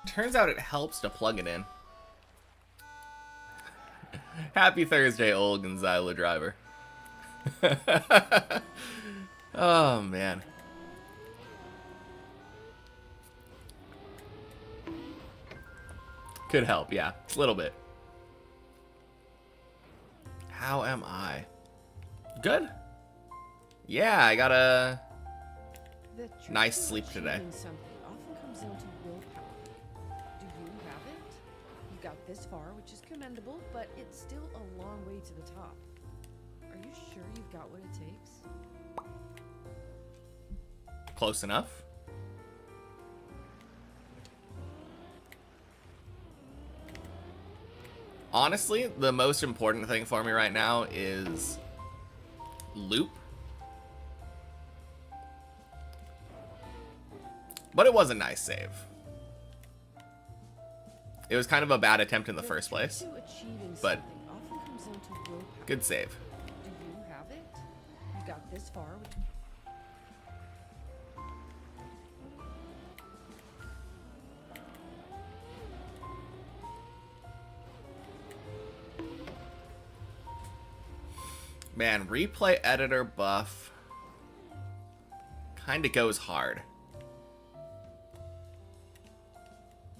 Turns out it helps to plug it in. Happy Thursday, old Gonzalo driver. Oh, man. Could help, yeah. A little bit. How am I? Good? Yeah, I got a nice sleep today. Often comes down to willpower. Do you have it? You got this far, which is commendable, but it's still a long way to the top. Are you sure you've got what it takes? Close enough. Honestly, the most important thing for me right now is loop. But it was a nice save. It was kind of a bad attempt in the first place, but good save. Do you have it? You got this far. Man, replay editor buff kind of goes hard.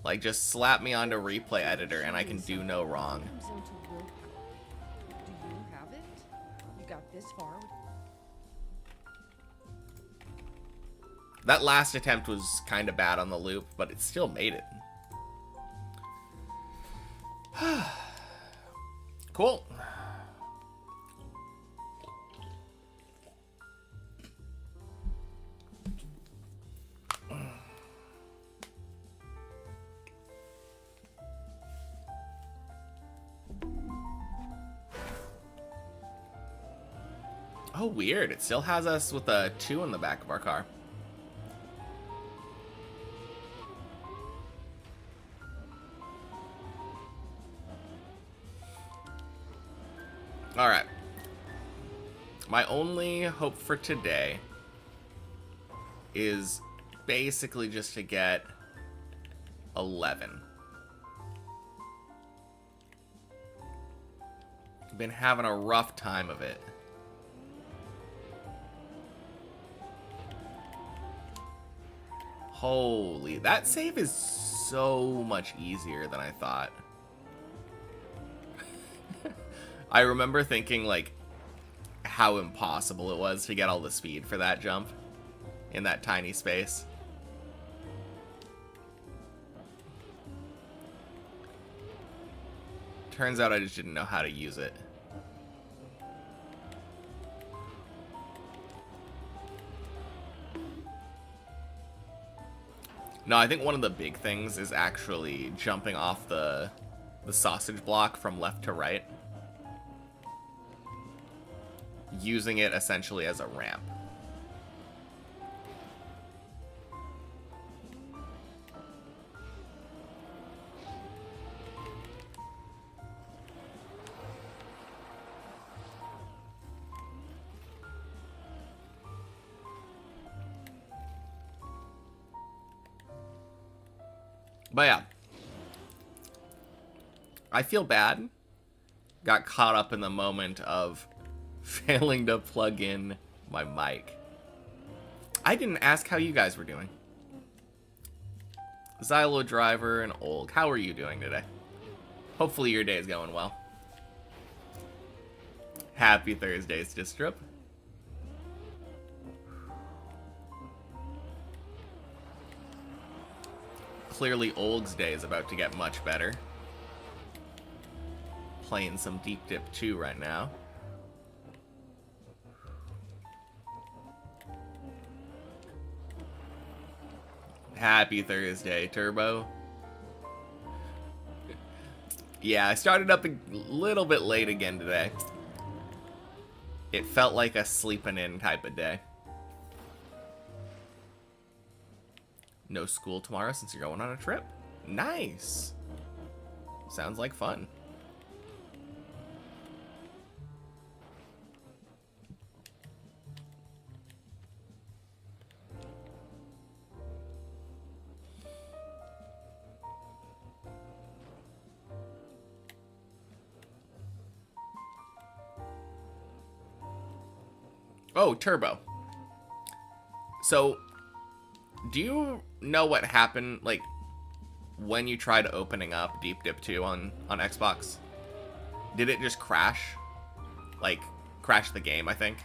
Like, just slap me onto replay editor and I can do no wrong. Do you have it? You got this far. That last attempt was kind of bad on the loop, but it still made it. Cool. Oh, weird. It still has us with a 2 in the back of our car. Alright. My only hope for today is basically just to get 11. Been having a rough time of it. Holy, that save is so much easier than I thought. I remember thinking, like, how impossible it was to get all the speed for that jump in that tiny space. Turns out I just didn't know how to use it. No, I think one of the big things is actually jumping off the sausage block from left to right. Using it essentially as a ramp. But yeah, I feel bad. Got caught up in the moment of failing to plug in my mic. I didn't ask how you guys were doing. Xylo Driver and Olg, how are you doing today? Hopefully your day is going well. Happy Thursdays, Distrip. Clearly Olg's day is about to get much better. Playing some Deep Dip 2 right now. Happy Thursday, Turbo. Yeah, I started up a little bit late again today. It felt like a sleeping in type of day. No school tomorrow since you're going on a trip. Nice. Sounds like fun. Oh, turbo. So, do you know what happened, like, when you tried opening up Deep Dip 2 on Xbox? Did it just crash? Like, crash the game, I think?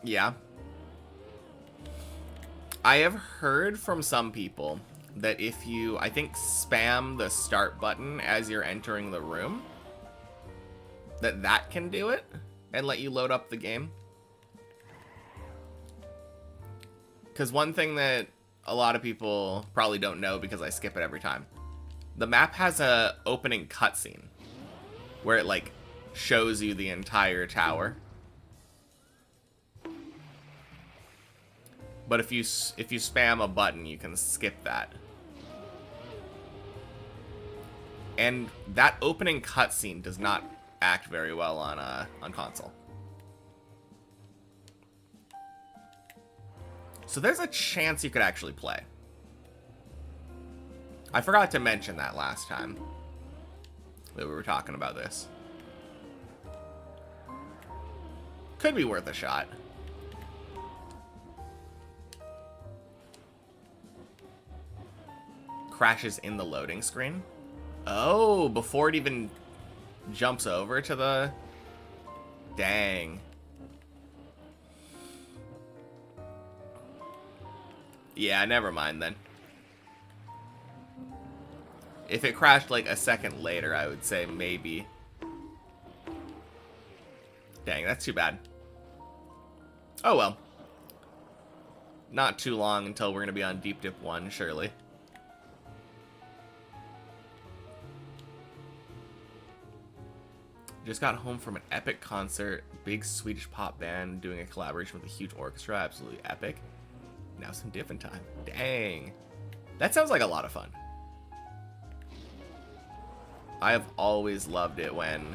Yeah. I have heard from some people that if you, I think, spam the start button as you're entering the room, that can do it and let you load up the game. Because one thing that a lot of people probably don't know, because I skip it every time, the map has a opening cutscene where it like shows you the entire tower. But if you spam a button, you can skip that. And that opening cutscene does not act very well on console. So there's a chance you could actually play. I forgot to mention that last time that we were talking about this. Could be worth a shot. Crashes in the loading screen. Oh, before it even jumps over to the... Dang. Yeah, never mind then. If it crashed like a second later, I would say maybe. Dang, that's too bad. Oh well. Not too long until we're going to be on Deep Dip 1, surely. Just got home from an epic concert. Big Swedish pop band doing a collaboration with a huge orchestra. Absolutely epic. Now some different time. Dang. That sounds like a lot of fun. I have always loved it when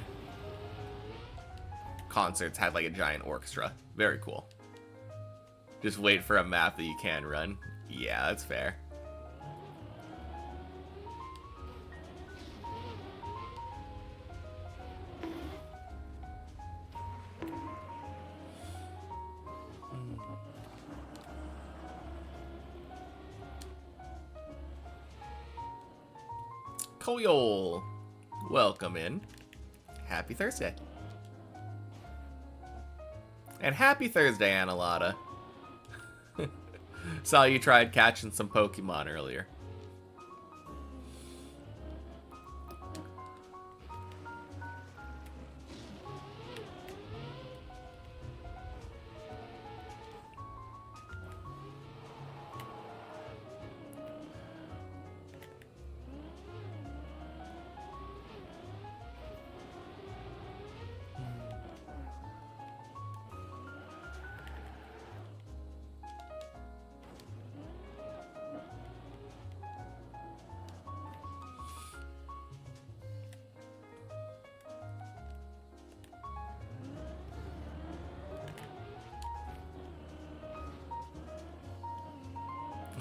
concerts had like a giant orchestra. Very cool. Just wait for a map that you can run. Yeah, that's fair. Koyol, welcome in. Happy Thursday. And happy Thursday, Annalada. Saw you tried catching some Pokemon earlier.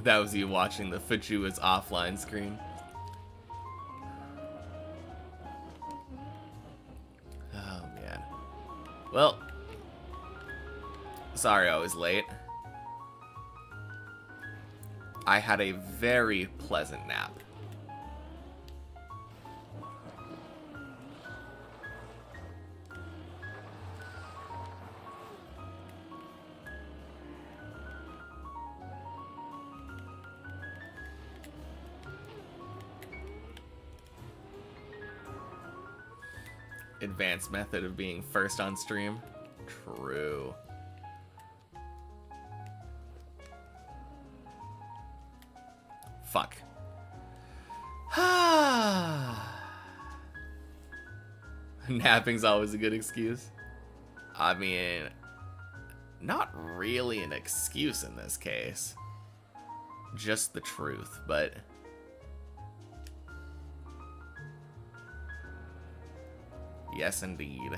That was you watching the Fajua's offline screen. Oh, man. Well, sorry I was late. I had a very pleasant nap. Advanced method of being first on stream. True. Fuck. Napping's always a good excuse. I mean, not really an excuse in this case. Just the truth, but... Yes, indeed.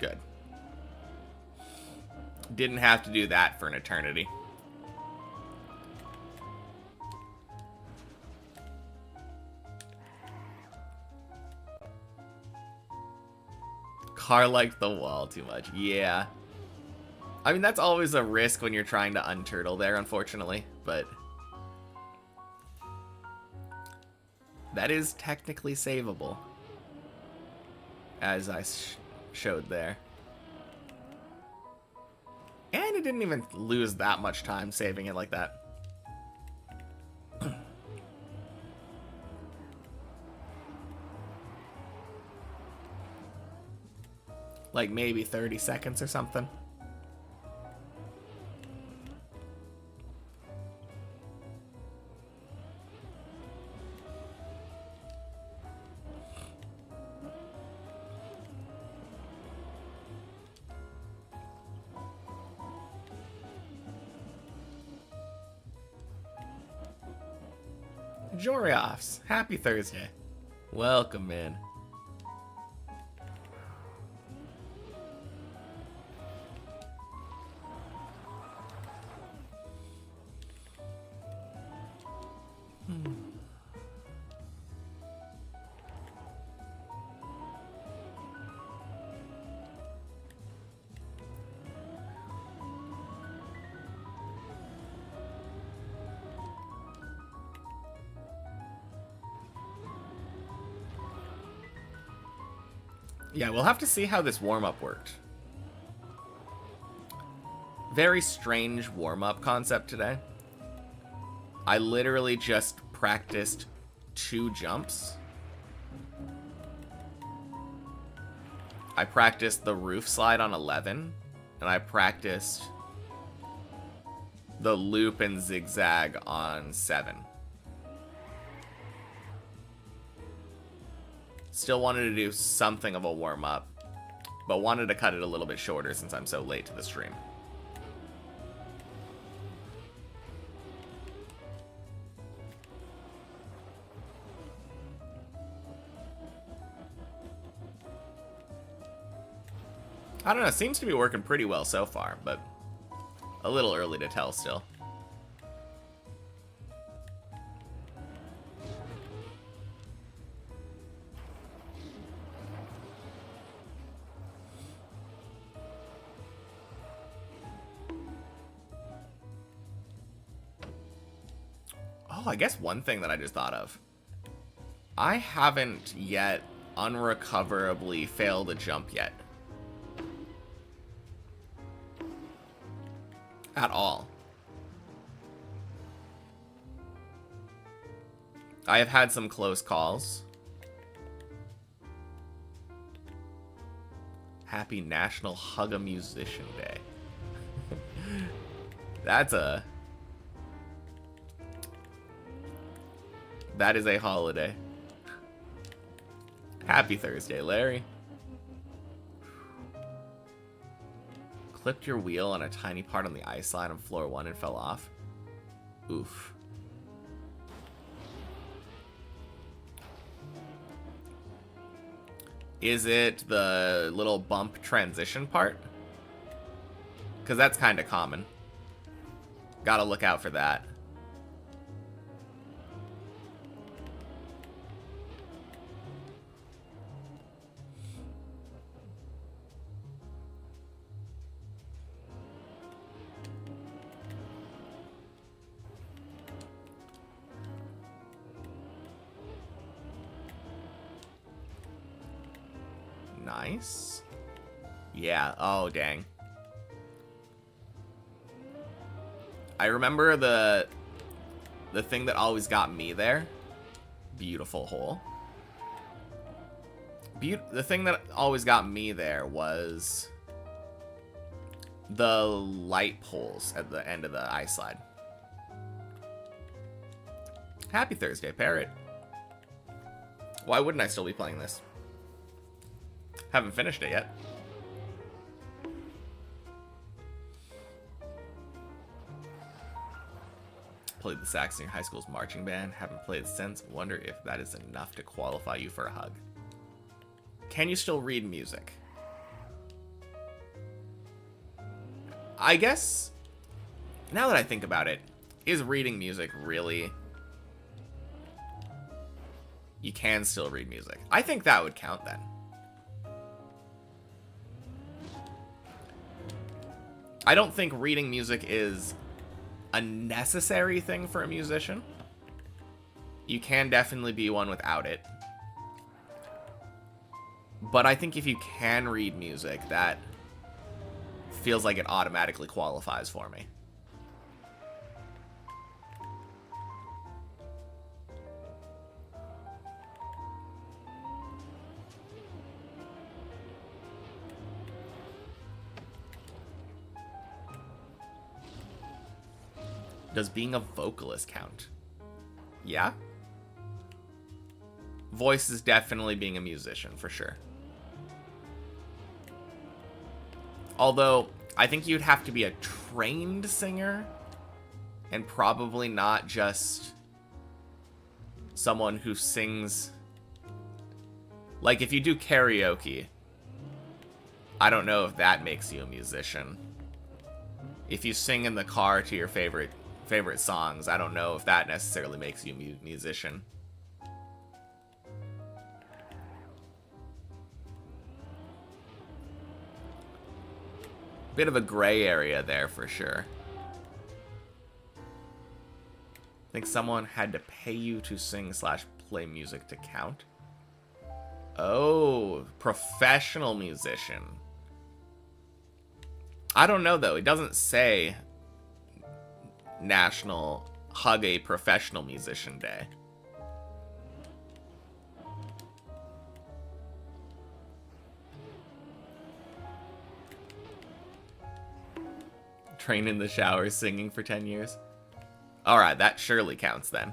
Good. Didn't have to do that for an eternity. Car liked the wall too much. Yeah. I mean, that's always a risk when you're trying to unturtle there, unfortunately, but that is technically savable, as I showed there. And it didn't even lose that much time saving it like that. Like maybe 30 seconds or something. Jorioffs, happy Thursday. Welcome in. Yeah, we'll have to see how this warm-up worked. Very strange warm-up concept today. I literally just practiced 2 jumps. I practiced the roof slide on 11, and I practiced the loop and zigzag on 7. Still wanted to do something of a warm-up, but wanted to cut it a little bit shorter since I'm so late to the stream. I don't know, seems to be working pretty well so far, but a little early to tell still. Oh, I guess one thing that I just thought of. I haven't yet unrecoverably failed a jump yet. At all. I have had some close calls. Happy National Hug a Musician Day. That is a holiday. Happy Thursday, Larry. Clipped your wheel on a tiny part on the ice slide on floor 1 and fell off. Oof. Is it the little bump transition part? Because that's kind of common. Gotta look out for that. Nice. Yeah, oh dang. I remember the thing that always got me there. Beautiful hole. The thing that always got me there was the light poles at the end of the ice slide. Happy Thursday, Parrot. Why wouldn't I still be playing this? Haven't finished it yet. Played the sax in your high school's marching band. Haven't played since. Wonder if that is enough to qualify you for a hug. Can you still read music? I guess, now that I think about it, is reading music really... You can still read music. I think that would count then. I don't think reading music is a necessary thing for a musician. You can definitely be one without it. But I think if you can read music, that feels like it automatically qualifies for me. Does being a vocalist count? Yeah. Voice is definitely being a musician, for sure. Although, I think you'd have to be a trained singer, and probably not just someone who sings... Like, if you do karaoke, I don't know if that makes you a musician. If you sing in the car to your favorite songs, I don't know if that necessarily makes you a musician. Bit of a gray area there for sure. I think someone had to pay you to sing / play music to count. Oh, professional musician. I don't know though. It doesn't say National Hug a Professional Musician Day. Train in the shower singing for 10 years. Alright, that surely counts then.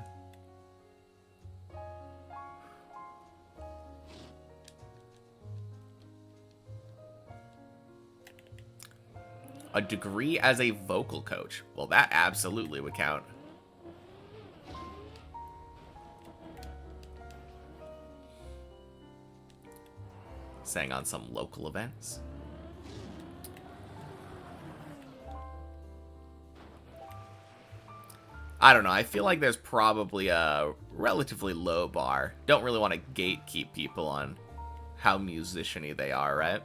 A degree as a vocal coach. Well, that absolutely would count. Sang on some local events. I don't know. I feel like there's probably a relatively low bar. Don't really want to gatekeep people on how musician-y they are, right?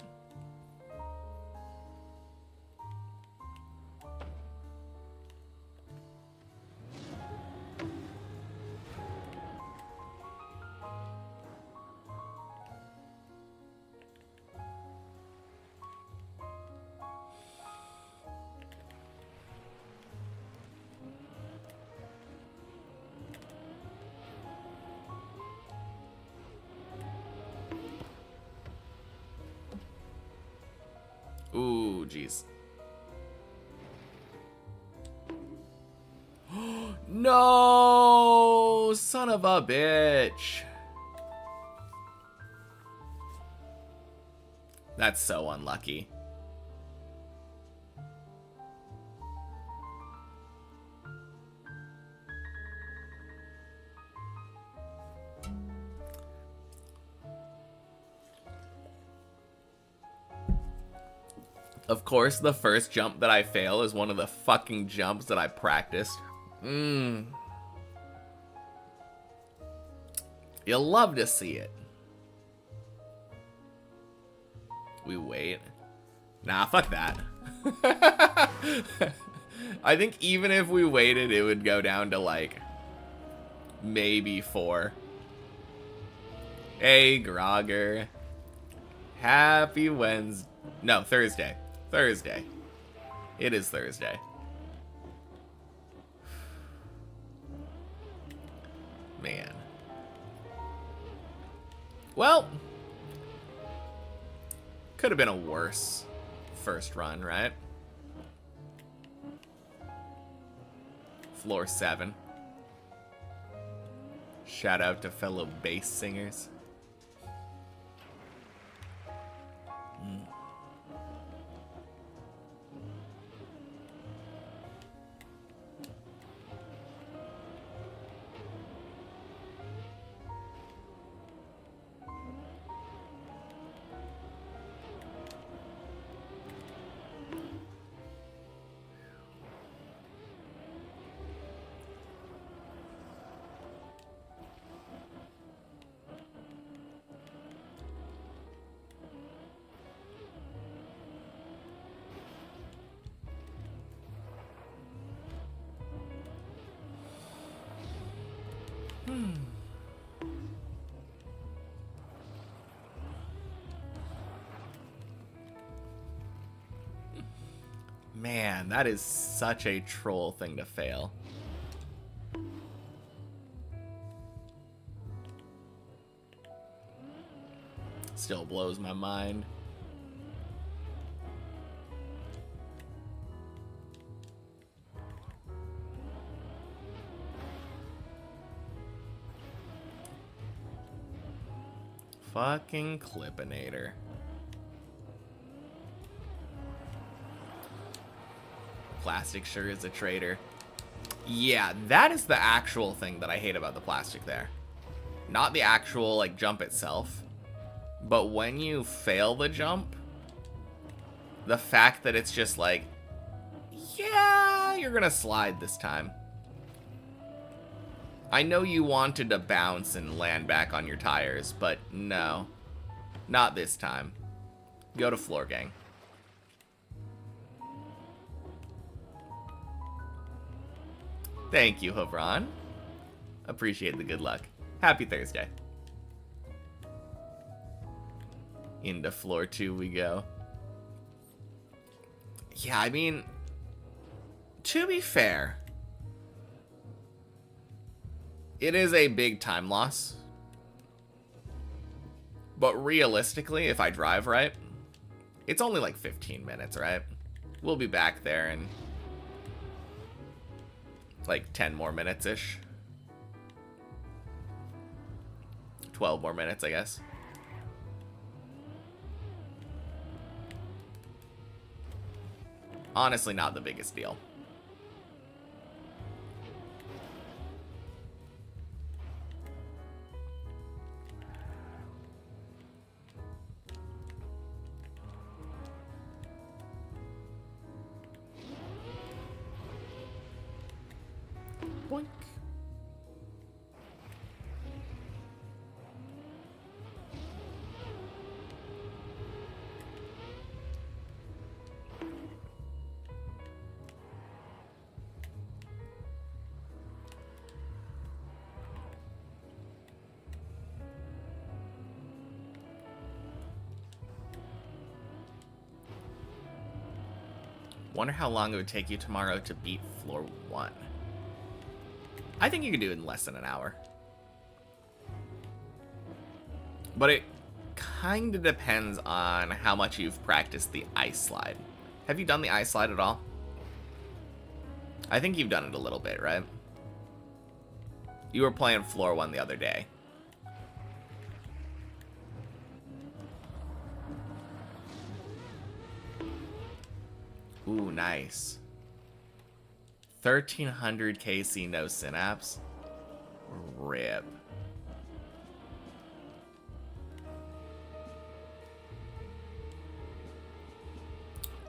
Ooh, jeez. No, son of a bitch. That's so unlucky. Of course, the first jump that I fail is one of the fucking jumps that I practiced. You'll love to see it. We wait. Nah, fuck that. I think even if we waited, it would go down to like maybe 4. Hey, Grogger. Happy Wednesday. No, Thursday. Thursday. It is Thursday. Man. Well, could have been a worse first run, right? Floor 7. Shout out to fellow bass singers. Man, that is such a troll thing to fail. Still blows my mind. Fucking Clippinator. Plastic sure is a traitor. Yeah, that is the actual thing that I hate about the plastic there. Not the actual, like, jump itself. But when you fail the jump, the fact that it's just like, yeah, you're gonna slide this time. I know you wanted to bounce and land back on your tires, but no. Not this time. Go to floor gang. Thank you, Hovron. Appreciate the good luck. Happy Thursday. Into floor 2 we go. Yeah, I mean, to be fair, it is a big time loss. But realistically, if I drive right, it's only like 15 minutes, right? We'll be back there in like 10 more minutes-ish. 12 more minutes, I guess. Honestly, not the biggest deal. Boink. Wonder how long it would take you tomorrow to beat floor 1. I think you could do it in less than an hour. But it kind of depends on how much you've practiced the ice slide. Have you done the ice slide at all? I think you've done it a little bit, right? You were playing floor 1 the other day. Ooh, nice. 1300 KC, no synapse. Rip.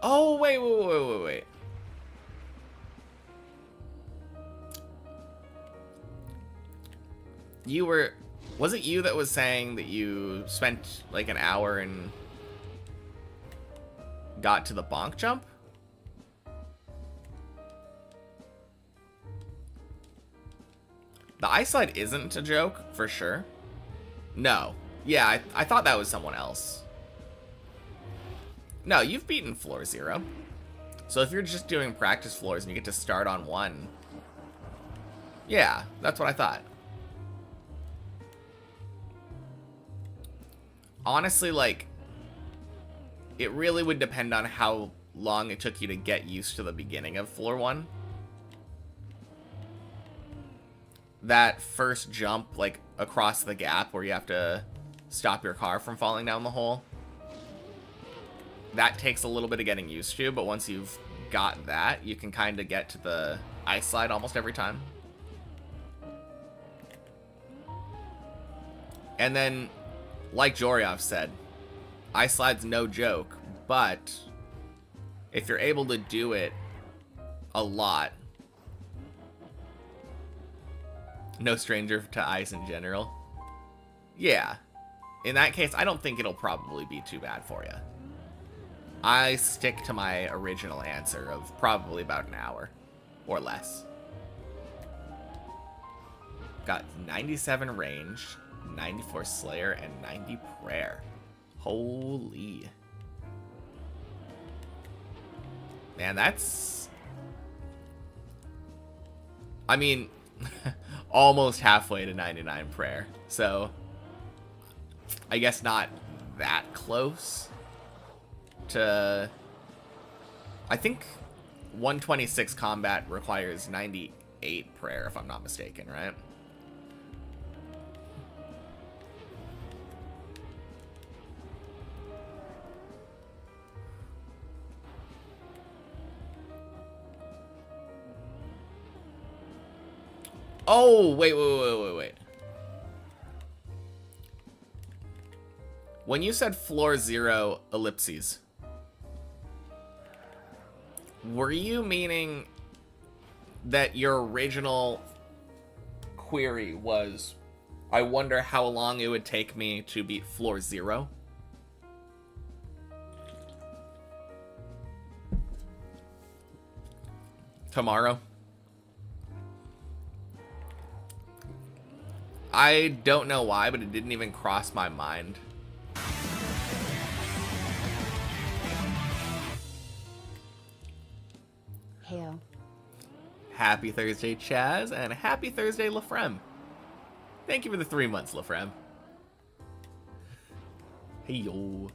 Oh, wait. You were... Was it you that was saying that you spent like an hour and got to the bonk jump? The ice slide isn't a joke, for sure. No. Yeah, I thought that was someone else. No, you've beaten floor 0. So if you're just doing practice floors and you get to start on 1. Yeah, that's what I thought. Honestly, like, it really would depend on how long it took you to get used to the beginning of floor 1. That first jump, like, across the gap where you have to stop your car from falling down the hole, that takes a little bit of getting used to, but once you've got that, you can kind of get to the ice slide almost every time. And then, like Joryov said, ice slide's no joke, but if you're able to do it a lot, no stranger to ice in general. Yeah. In that case, I don't think it'll probably be too bad for you. I stick to my original answer of probably about an hour or less. Got 97 range, 94 Slayer, and 90 Prayer. Holy. Man, that's... I mean, almost halfway to 99 prayer. So, I guess not that close to... I think 126 combat requires 98 prayer, if I'm not mistaken, right? Oh, wait. When you said floor 0 ellipses, were you meaning that your original query was, I wonder how long it would take me to beat floor 0? Tomorrow? I don't know why, but it didn't even cross my mind. Heyo. Happy Thursday, Chaz, and happy Thursday, Lafrem. Thank you for the 3 months, Lafrem. Hey, yo.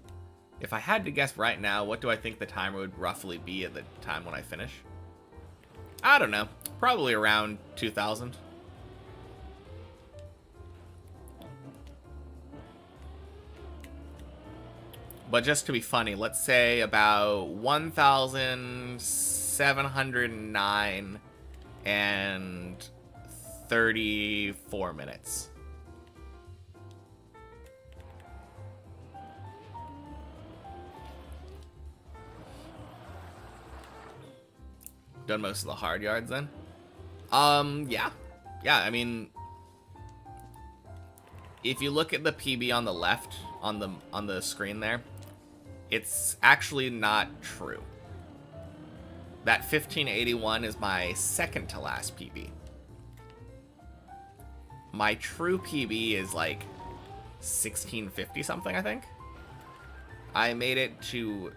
If I had to guess right now, what do I think the timer would roughly be at the time when I finish? I don't know. Probably around 2,000. But just to be funny, let's say about 1,709 and 34 minutes. Done most of the hard yards then? Yeah. Yeah, I mean, if you look at the PB on the left on the screen there, it's actually not true. That 1581 is my second to last PB. My true PB is like 1650 something, I think. I made it to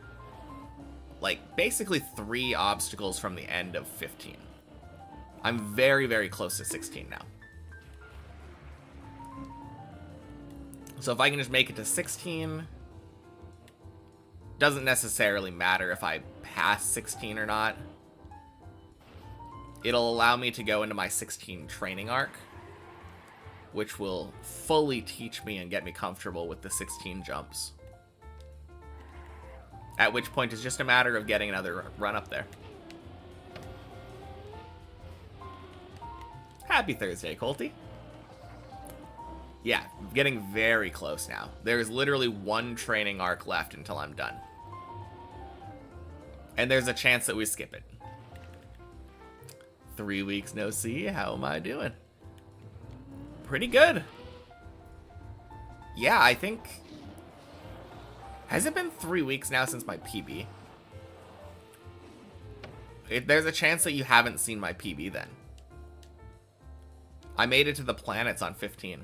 like basically 3 obstacles from the end of 15. I'm very, very close to 16 now. So if I can just make it to 16, doesn't necessarily matter if I pass 16 or not. It'll allow me to go into my 16 training arc, which will fully teach me and get me comfortable with the 16 jumps. At which point it's just a matter of getting another run up there. Happy Thursday, Colty. Yeah, getting very close now. There's literally 1 training arc left until I'm done. And there's a chance that we skip it. 3 weeks no see. How am I doing? Pretty good. Yeah, I think... Has it been 3 weeks now since my PB? There's a chance that you haven't seen my PB then. I made it to the planets on 15.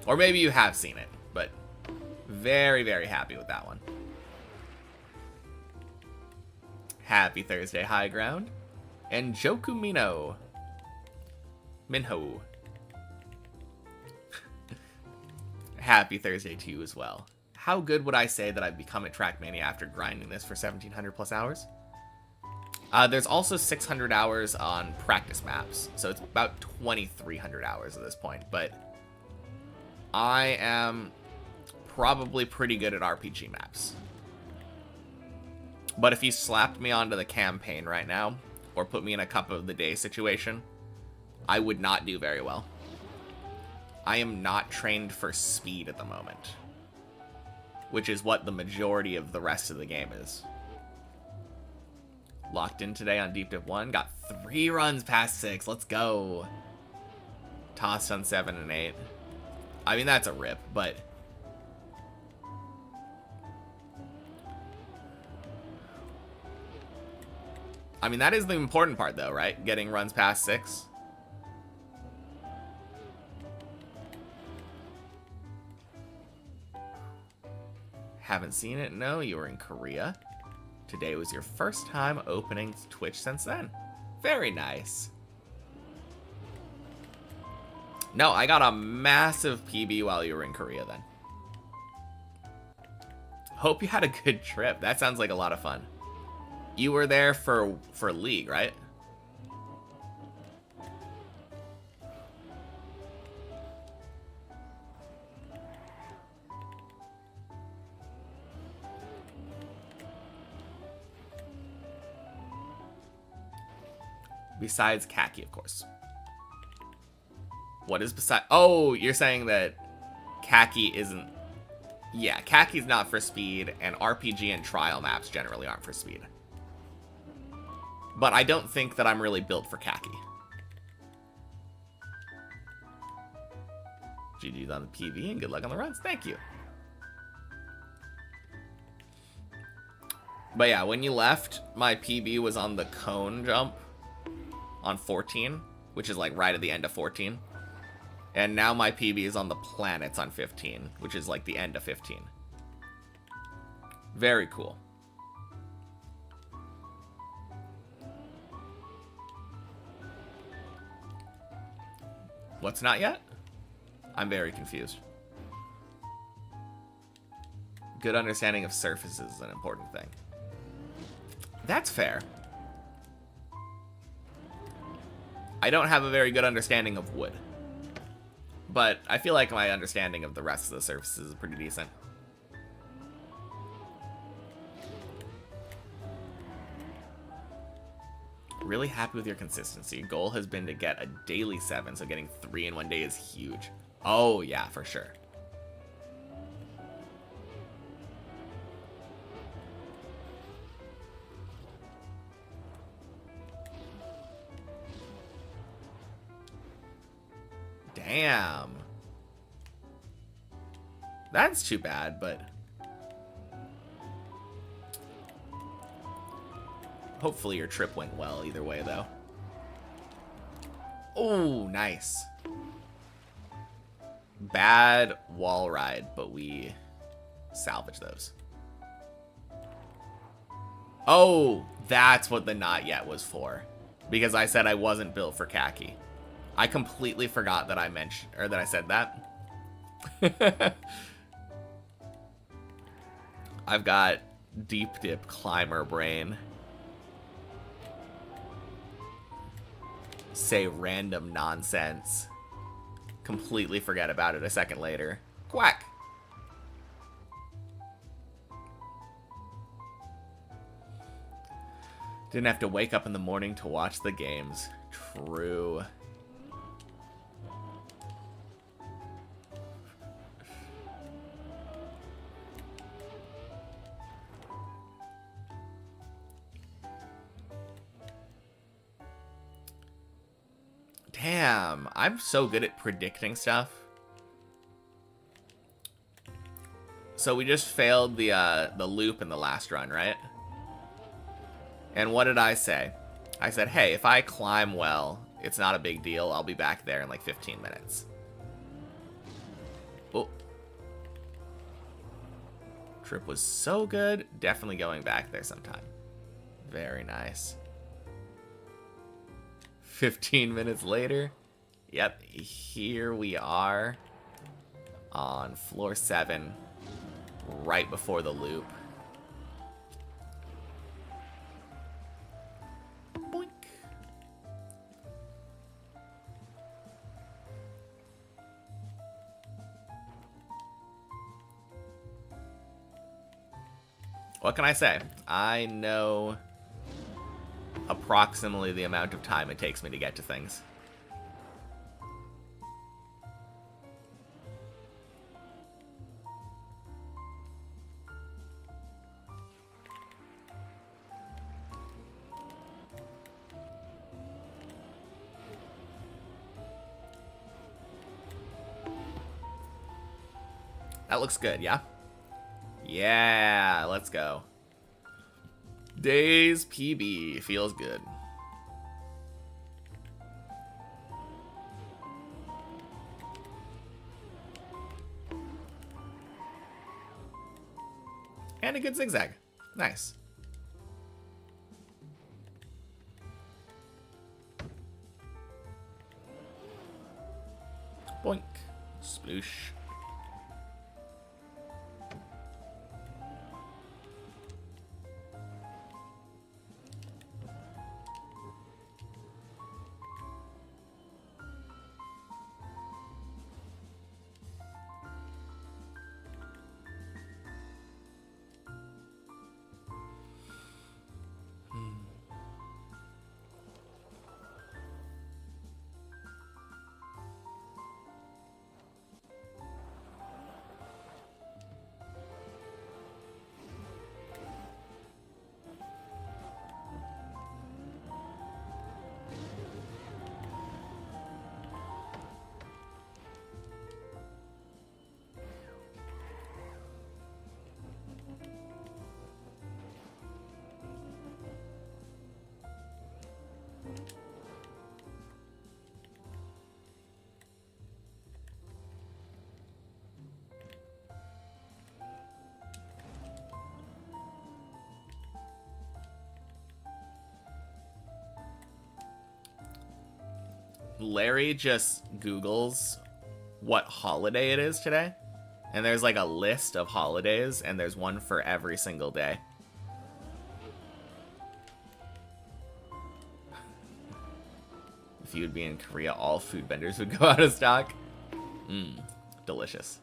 Or maybe you have seen it, but very, very happy with that one. Happy Thursday, High Ground. And Joku Minho. Happy Thursday to you as well. How good would I say that I've become at Trackmania after grinding this for 1,700 plus hours? There's also 600 hours on practice maps, so it's about 2,300 hours at this point, but I am probably pretty good at RPG maps. But if you slapped me onto the campaign right now, or put me in a cup of the day situation, I would not do very well. I am not trained for speed at the moment, which is what the majority of the rest of the game is. Locked in today on Deep Dip 1, got 3 runs past 6, let's go. Tossed on 7 and 8. I mean, that's a rip, but... I mean, that is the important part, though, right? Getting runs past 6. Haven't seen it? No, you were in Korea. Today was your first time opening Twitch since then. Very nice. No, I got a massive PB while you were in Korea then. Hope you had a good trip. That sounds like a lot of fun. You were there for League, right? Besides khaki, of course. What is beside? Oh, you're saying that khaki isn't... Yeah, khaki's not for speed, and RPG and trial maps generally aren't for speed. But I don't think that I'm really built for khaki. GG's on the PV, and good luck on the runs. Thank you. But yeah, when you left, my PB was on the cone jump on 14, which is like right at the end of 14. And now my PB is on the planets on 15, which is like the end of 15. Very cool. What's not yet? I'm very confused. Good understanding of surfaces is an important thing. That's fair. I don't have a very good understanding of wood. But I feel like my understanding of the rest of the surfaces is pretty decent. Really happy with your consistency. Goal has been to get a daily 7, so getting 3 in one day is huge. Oh, yeah, for sure. Damn. That's too bad, but... hopefully your trip went well either way, though. Oh, nice. Bad wall ride, but we salvage those. Oh, that's what the not yet was for. Because I said I wasn't built for khaki. I completely forgot that I mentioned, or that I said that. I've got deep dip climber brain. Say random nonsense. Completely forget about it a second later. Quack. Didn't have to wake up in the morning to watch the games. True. Damn, I'm so good at predicting stuff. So we just failed the loop in the last run, right? And what did I say? I said, hey, if I climb well, it's not a big deal. I'll be back there in like 15 minutes. Oh. Trip was so good. Definitely going back there sometime. Very nice. 15 minutes later. Yep, here we are on floor 7, right before the loop. Boink. What can I say? I know approximately the amount of time it takes me to get to things. That looks good, yeah? Yeah, let's go. Days PB feels good. And a good zigzag. Nice. Boink. Sploosh. Larry just Googles what holiday it is today. And there's like a list of holidays, and there's one for every single day. If you would be in Korea, all food vendors would go out of stock. Mmm, delicious.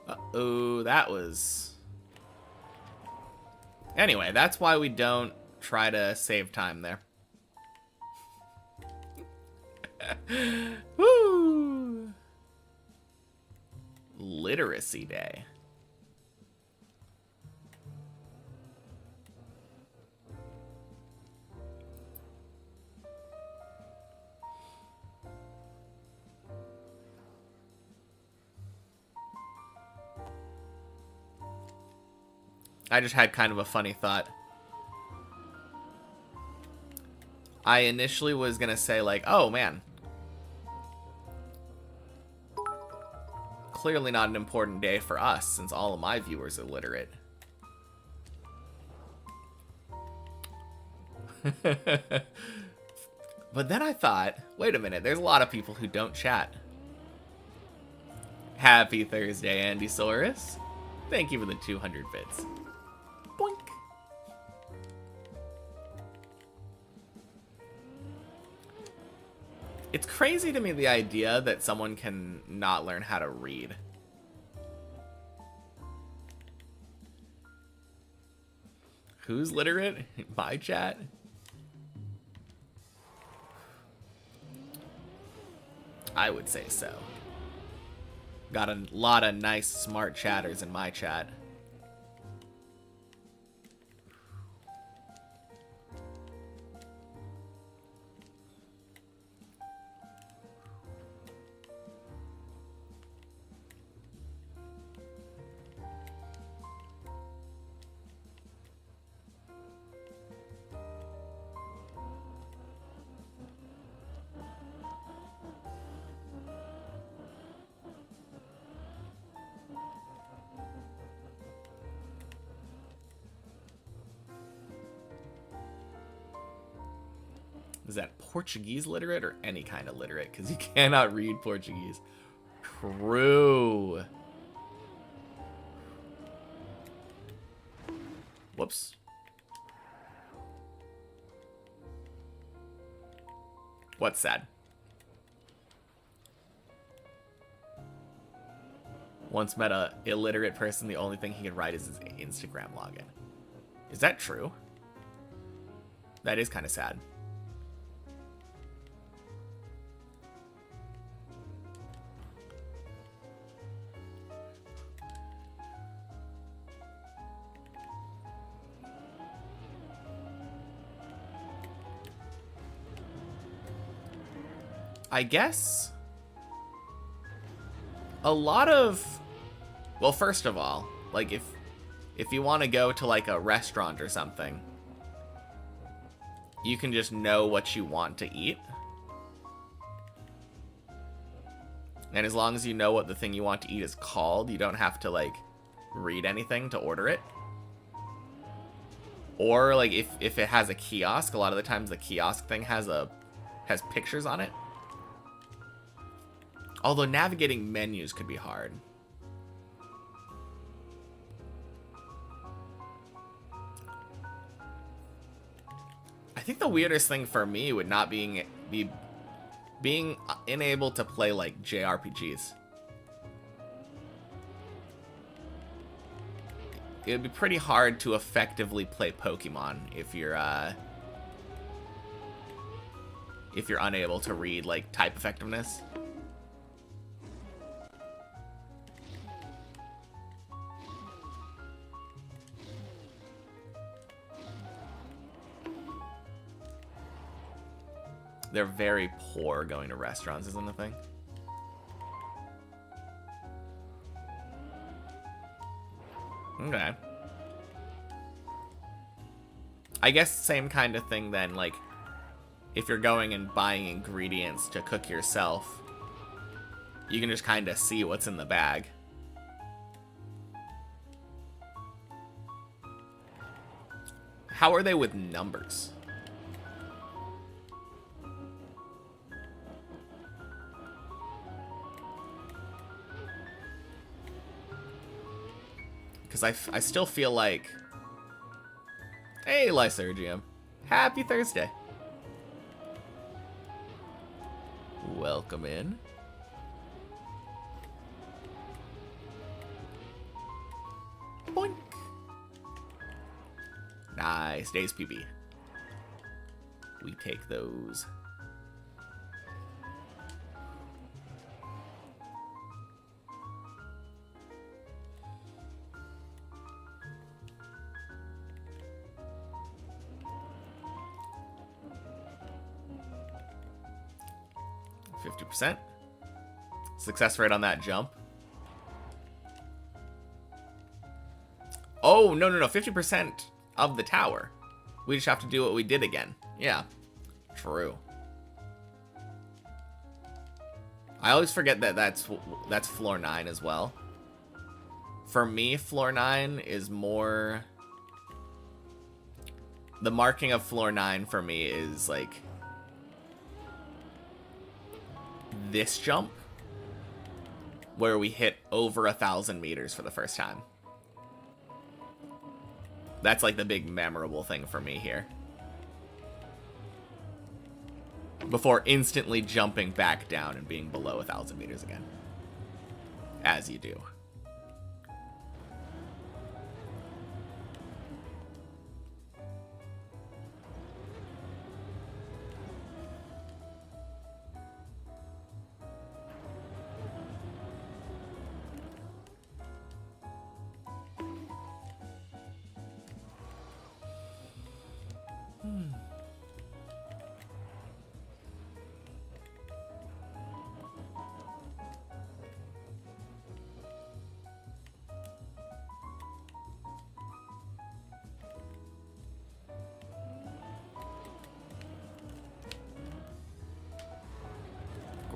Uh-oh, that was... Anyway, that's why we don't try to save time there. Woo! Literacy Day. I just had kind of a funny thought. I initially was gonna say like, oh man, clearly not an important day for us since all of my viewers are literate. But then I thought, wait a minute, there's a lot of people who don't chat. Happy Thursday, Andy Saurus. Thank you for the 200 bits. Boink. It's crazy to me the idea that someone can not learn how to read. Who's literate? My chat? I would say so. Got a lot of nice, smart chatters in my chat. Is that Portuguese literate or any kind of literate? Because you cannot read Portuguese. True. Whoops. What's sad? Once met a illiterate person, the only thing he could write is his Instagram login. Is that true? That is kind of sad. I guess a lot of, well, first of all, like if you want to go to like a restaurant or something, you can just know what you want to eat. And as long as you know what the thing you want to eat is called, you don't have to like read anything to order it. Or like if it has a kiosk, a lot of the times the kiosk thing has pictures on it. Although navigating menus could be hard. I think the weirdest thing for me would not be being unable to play like JRPGs. It would be pretty hard to effectively play Pokemon if you're unable to read like type effectiveness. They're very poor going to restaurants, isn't the thing? Okay. I guess same kind of thing then, like, if you're going and buying ingredients to cook yourself, you can just kind of see what's in the bag. How are they with numbers? Because I still feel like... Hey, Lysurgium. Happy Thursday. Welcome in. Boink. Nice. Days PB. We take those. Success rate on that jump. Oh, no. 50% of the tower. We just have to do what we did again. Yeah. True. I always forget that that's floor 9 as well. For me, floor 9 is more... The marking of floor 9 for me is like... this jump where we hit over 1,000 meters for the first time. That's like the big memorable thing for me here. Before instantly jumping back down and being below 1,000 meters again. As you do.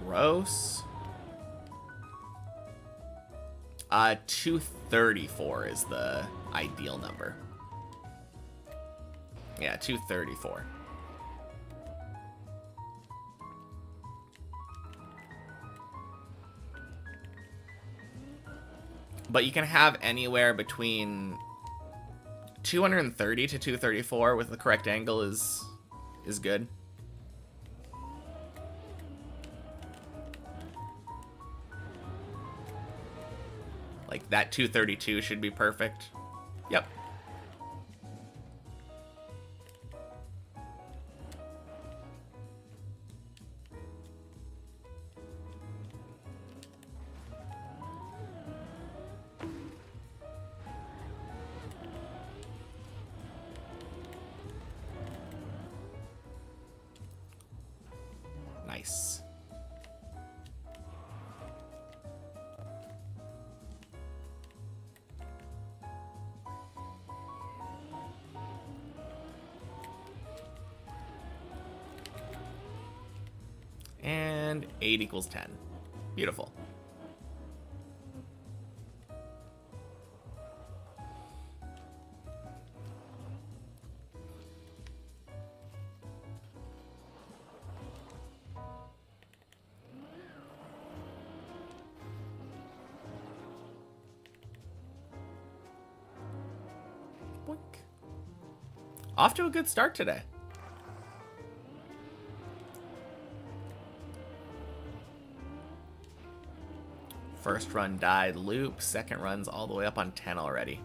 Gross. 234 is the ideal number. Yeah, 234. But you can have anywhere between 230 to 234 with the correct angle is good. Like that 232 should be perfect. Yep. Nice. And 8 equals 10. Beautiful. Boink. Off to a good start today. First run died loop, second run's all the way up on 10 already.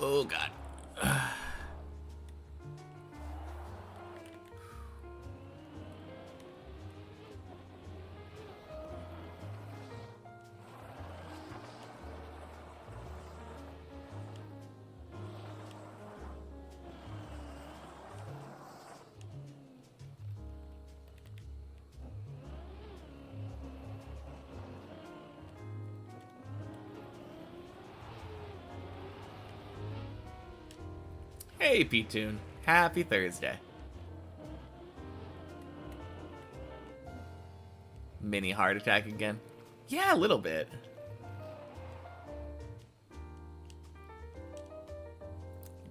Oh god. Hey, P-Tune. Happy Thursday. Mini heart attack again? Yeah, a little bit.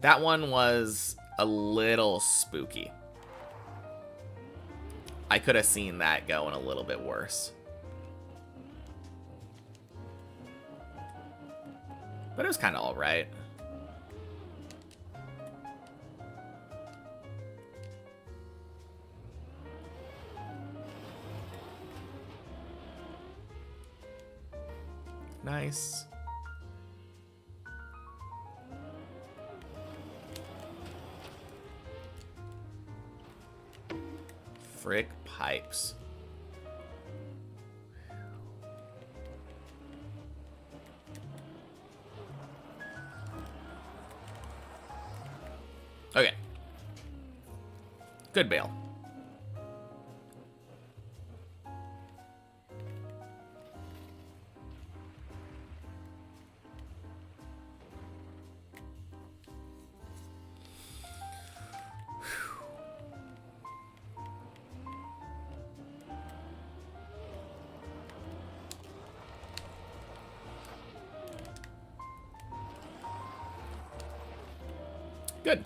That one was a little spooky. I could have seen that going a little bit worse. But it was kind of alright. Nice. Frick pipes. Okay. Good bail. Good.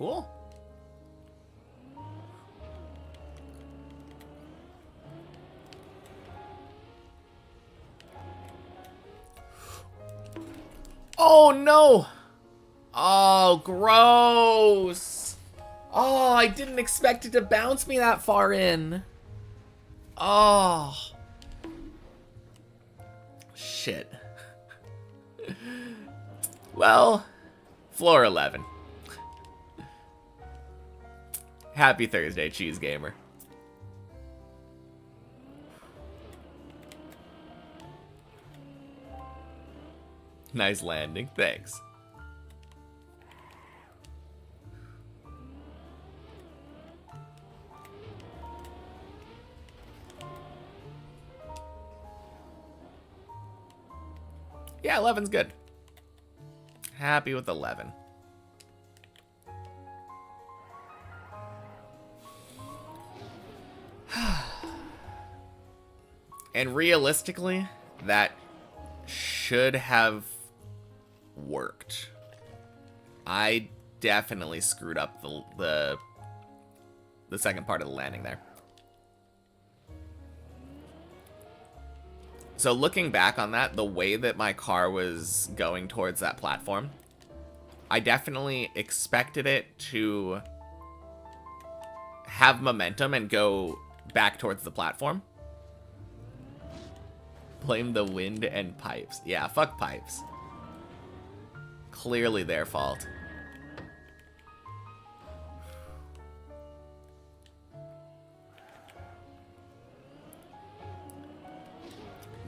Cool. Oh, no! Oh, gross! Oh, I didn't expect it to bounce me that far in. Oh. Shit. Well, floor 11. Happy Thursday, Cheese Gamer. Nice landing, thanks. Yeah, 11's good. Happy with 11. And realistically, that should have worked. I definitely screwed up the second part of the landing there. So looking back on that, the way that my car was going towards that platform, I definitely expected it to have momentum and go back towards the platform. Blame the wind and pipes. Yeah, fuck pipes. Clearly their fault.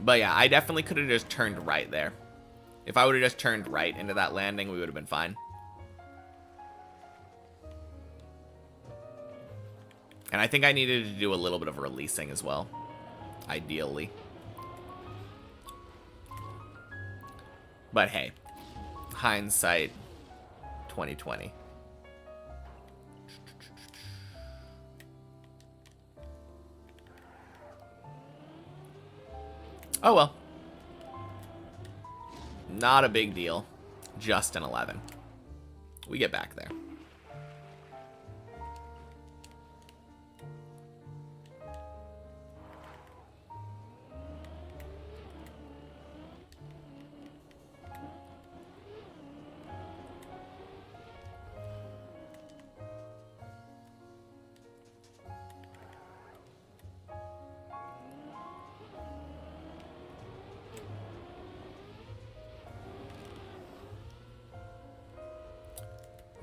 But yeah, I definitely could have just turned right there. If I would have just turned right into that landing, we would have been fine. And I think I needed to do a little bit of releasing as well. Ideally. But hey, hindsight 2020. Oh well. Not a big deal. Just an 11. We get back there.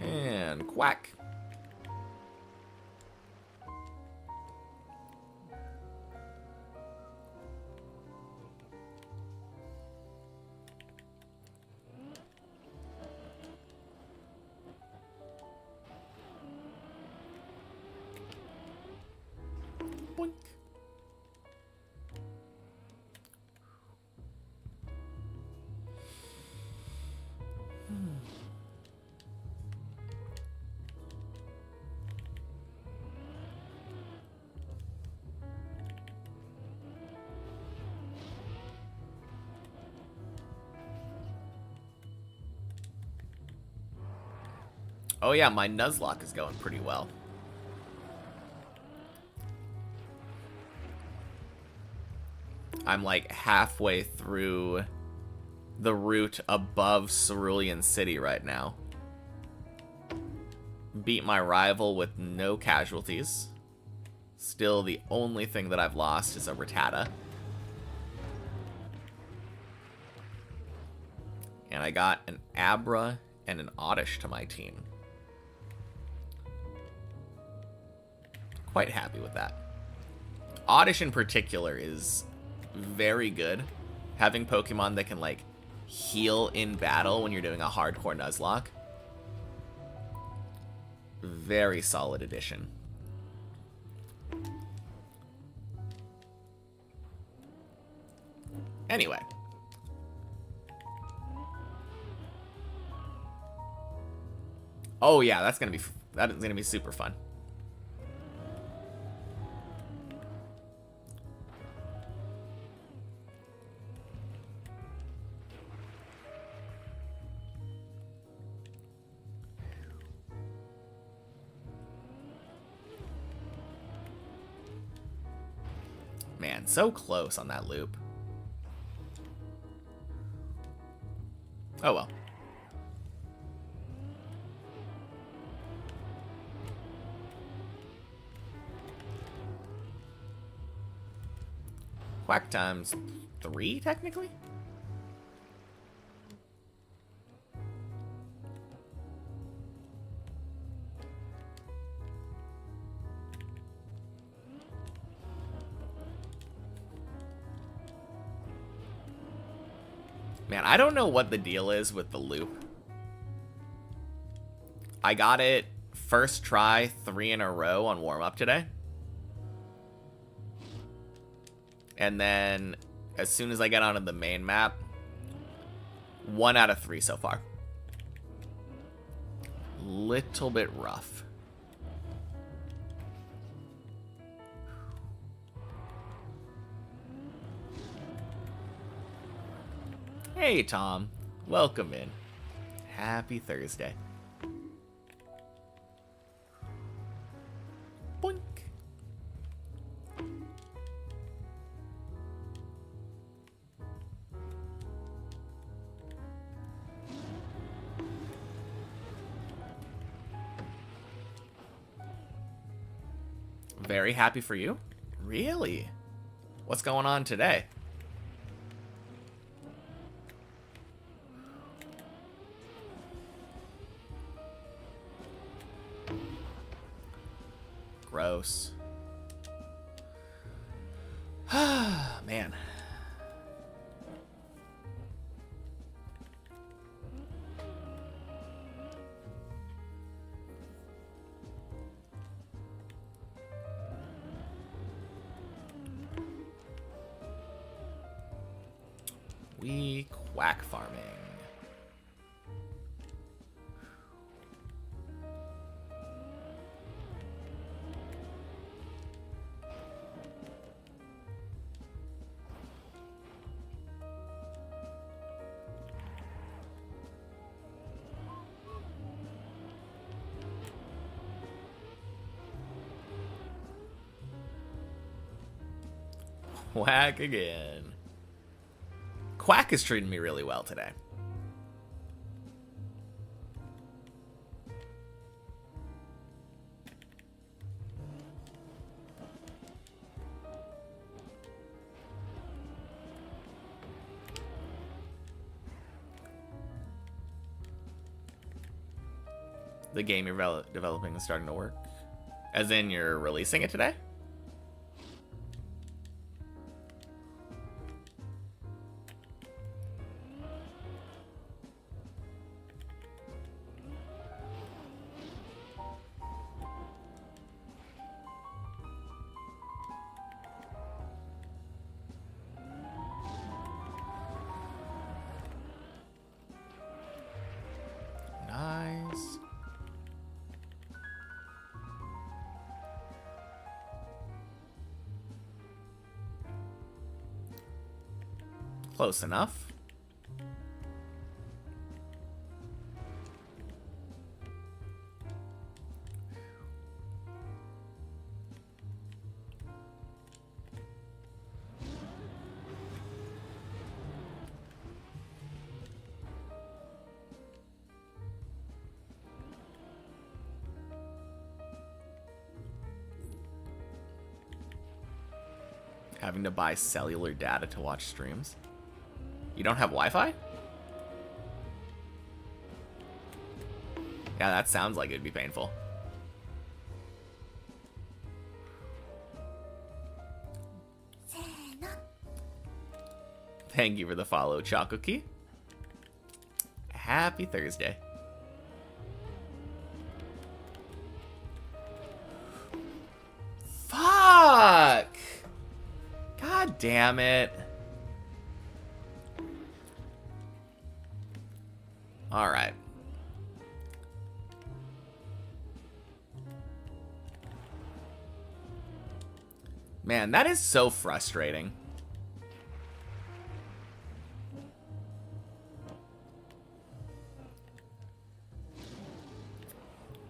And quack. Boink. Oh yeah, my Nuzlocke is going pretty well. I'm like halfway through the route above Cerulean City right now. Beat my rival with no casualties. Still, the only thing that I've lost is a Rattata. And I got an Abra and an Oddish to my team. Quite happy with that. Oddish in particular is very good. Having Pokemon that can, like, heal in battle when you're doing a hardcore Nuzlocke. Very solid addition. Anyway. Oh yeah, that is gonna be super fun. Man, so close on that loop. Oh well. Quack times 3, technically? Man, I don't know what the deal is with the loop. I got it first try 3 in a row on warm-up today. And then, as soon as I get onto the main map, 1 out of 3 so far. Little bit rough. Hey, Tom. Welcome in. Happy Thursday. Boink. Very happy for you? Really? What's going on today? Gross. Man. We quack farming. Quack again. Quack is treating me really well today. The game you're developing is starting to work. As in, you're releasing it today? Nice. Close enough. Having to buy cellular data to watch streams. You don't have Wi-Fi? Yeah, that sounds like it'd be painful. Thank you for the follow, Choco Key. Happy Thursday. Fuck! God damn it. Alright. Man, that is so frustrating.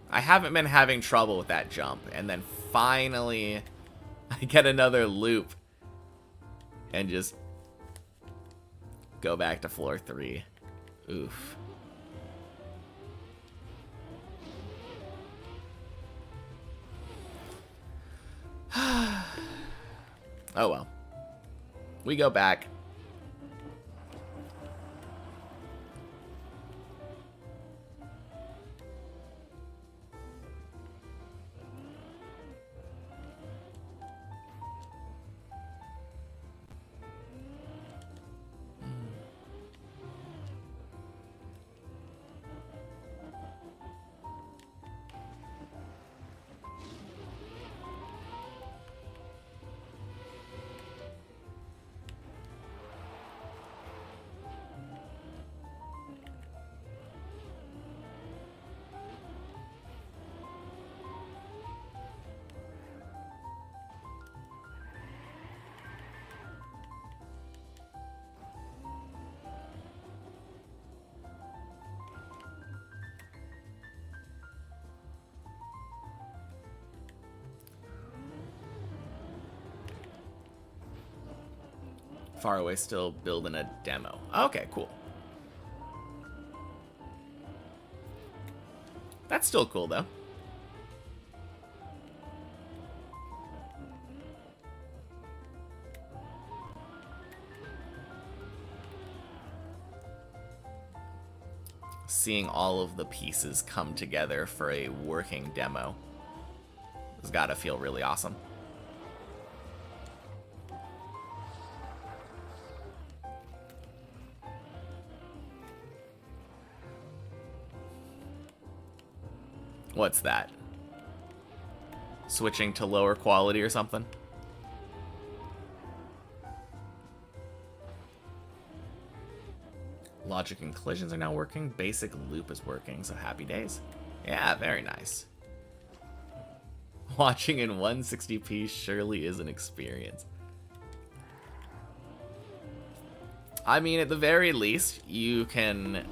I haven't been having trouble with that jump, and then finally I get another loop and just go back to floor 3. Oof. Oh well. We go back. Far away, still building a demo. Okay, cool. That's still cool, though. Seeing all of the pieces come together for a working demo has got to feel really awesome. What's that? Switching to lower quality or something? Logic and collisions are now working. Basic loop is working, so happy days. Yeah, very nice. Watching in 160p surely is an experience. I mean, at the very least, you can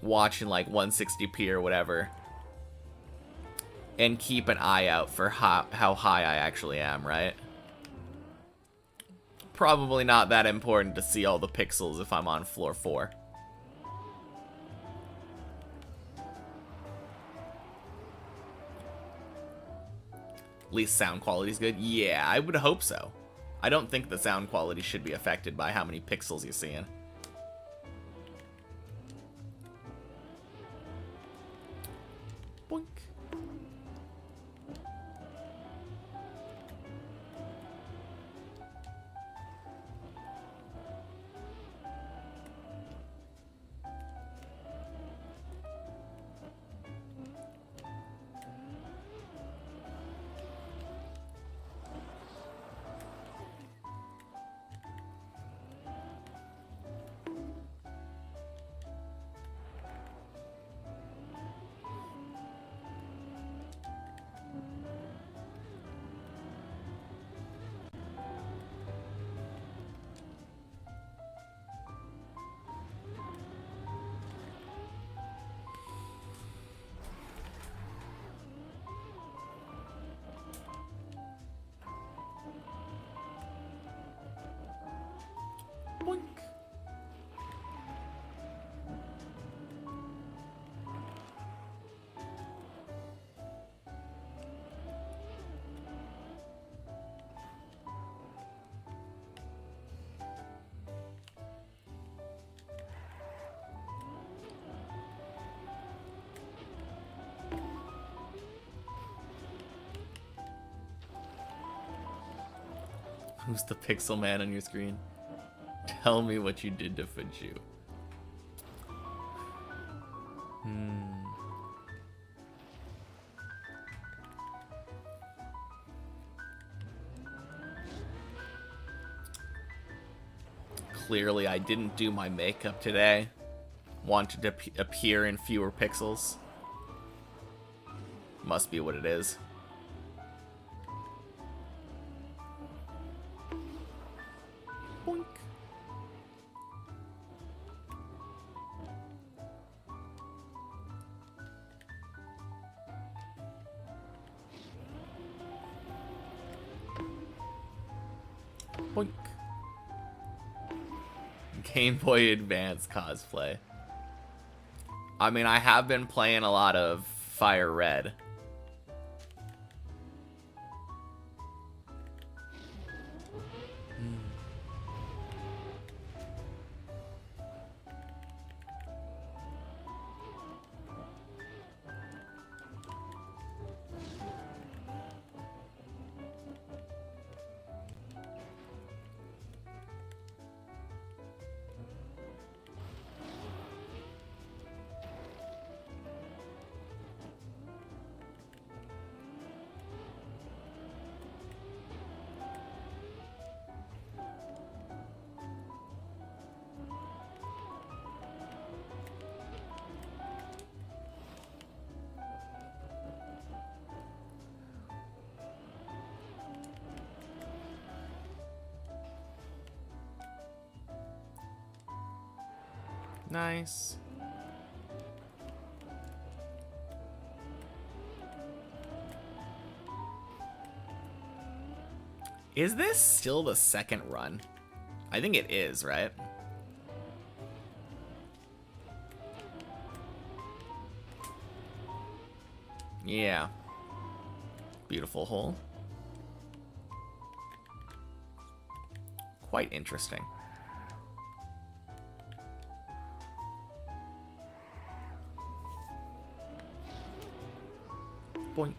watch in like 160p or whatever and keep an eye out for how high I actually am, right? Probably not that important to see all the pixels if I'm on floor 4. At least sound quality is good. Yeah, I would hope so. I don't think the sound quality should be affected by how many pixels you're seeing. Boink. Boink. Who's the pixel man on your screen? Tell me what you did to Fujuu. Clearly, I didn't do my makeup today. Wanted to appear in fewer pixels. Must be what it is. Boink. Boink. Game Boy Advance cosplay. I mean, I have been playing a lot of Fire Red. Nice. Is this still the second run? I think it is, right? Yeah. Beautiful hole. Quite interesting. Boink.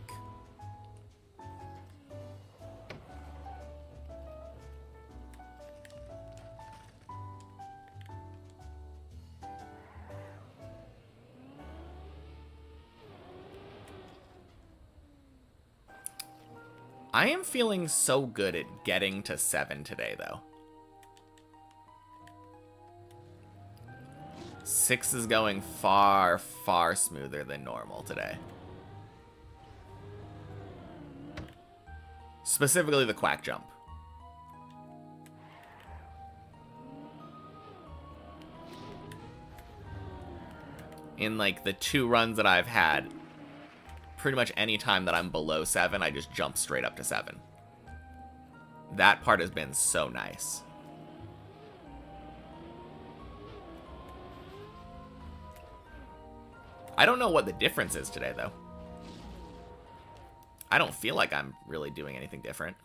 I am feeling so good at getting to 7 today, though. 6 is going far, far smoother than normal today. Specifically the quack jump. In like the 2 runs that I've had, pretty much any time that I'm below 7, I just jump straight up to 7. That part has been so nice. I don't know what the difference is today, though. I don't feel like I'm really doing anything different.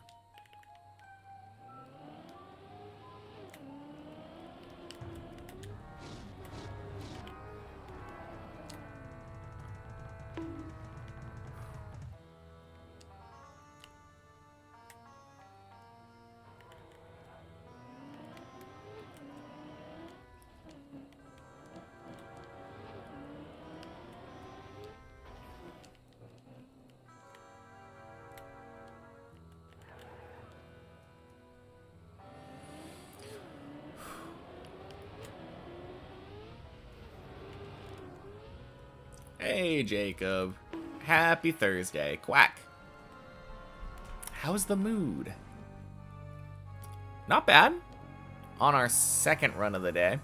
Hey, Jacob. Happy Thursday. Quack. How's the mood? Not bad. On our second run of the day.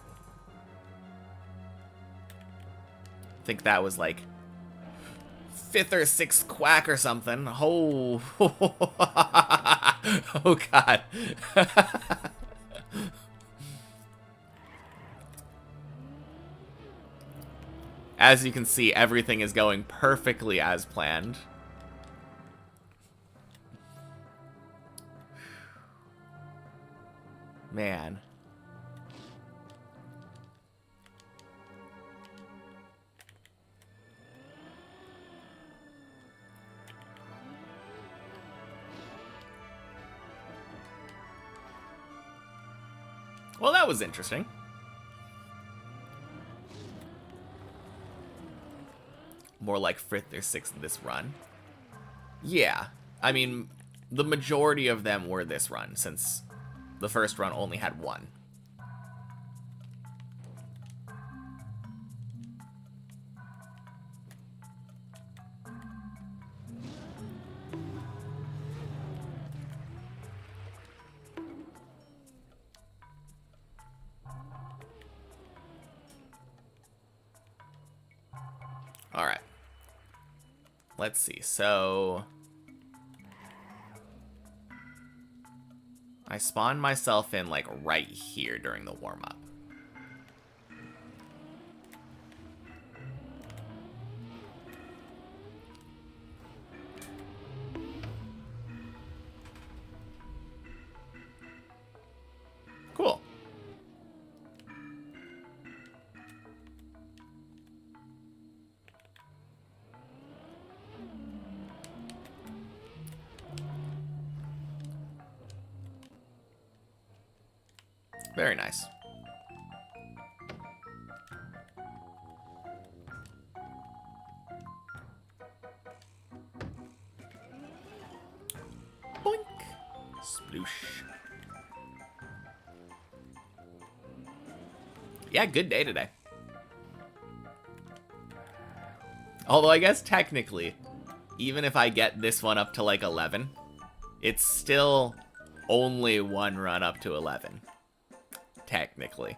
I think that was like 5th or 6th quack or something. Oh, oh God. As you can see, everything is going perfectly as planned. Man. Well, that was interesting. More like 5th or 6th this run. Yeah. I mean, the majority of them were this run, since the first run only had 1. Alright. Let's see. So I spawned myself in, like, right here during the warm-up. Cool. Very nice. Boink. Sploosh. Yeah, good day today. Although I guess technically, even if I get this one up to like 11, it's still only one run up to 11. Technically.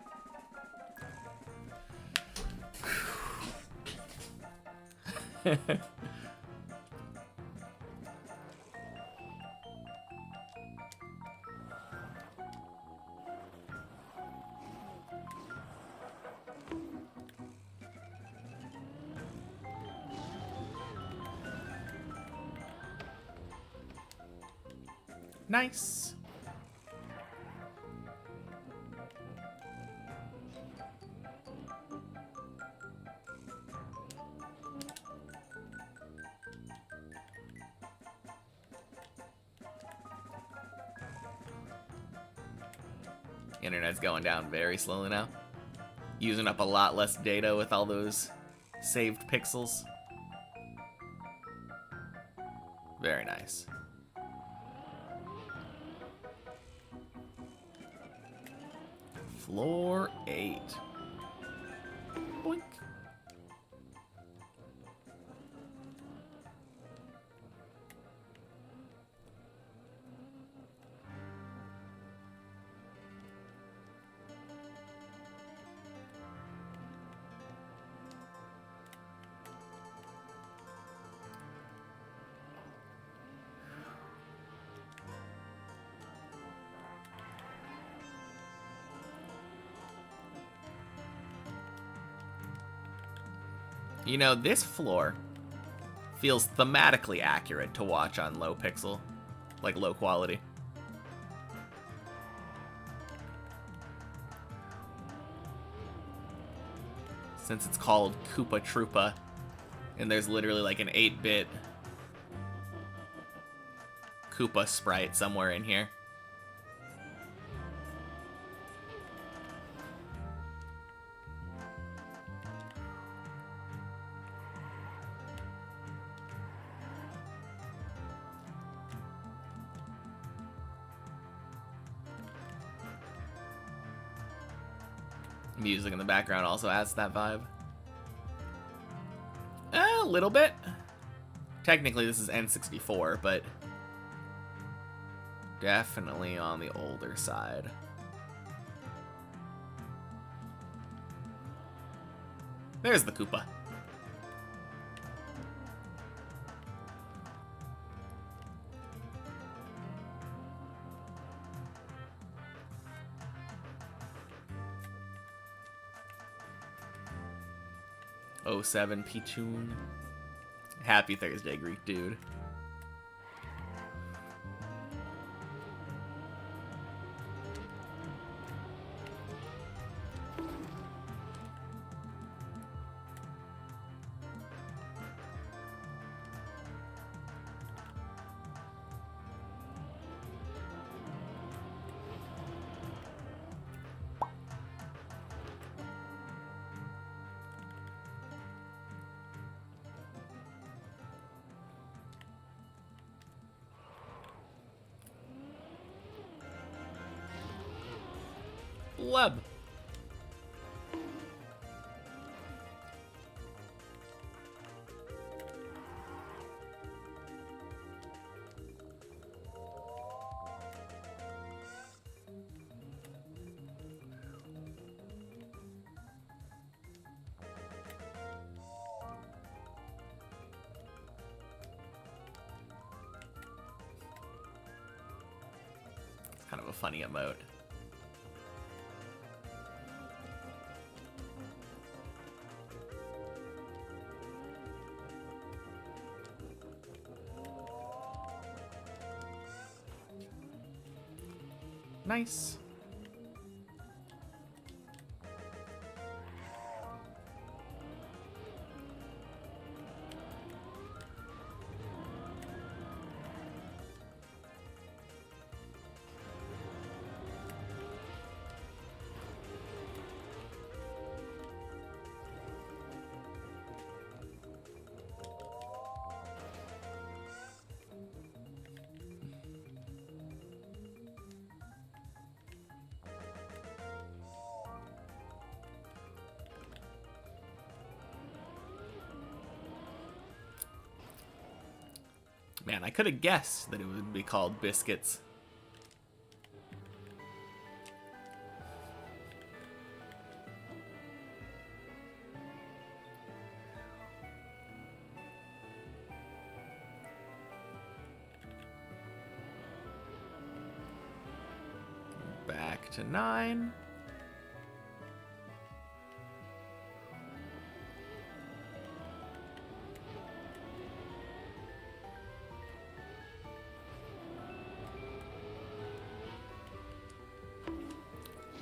Nice. Internet's going down very slowly now. Using up a lot less data with all those saved pixels. Very nice. Floor 8. Boink. You know, this floor feels thematically accurate to watch on low pixel, like low quality. Since it's called Koopa Troopa, and there's literally like an 8-bit Koopa sprite somewhere in here. Music in the background also adds that vibe. A little bit. Technically, this is N64, but definitely on the older side. There's the Koopa. Oh, 07 Pichun. Happy Thursday, Greek dude. Web. Kind of a funny emote. Nice. Man, I could have guessed that it would be called biscuits. Back to 9.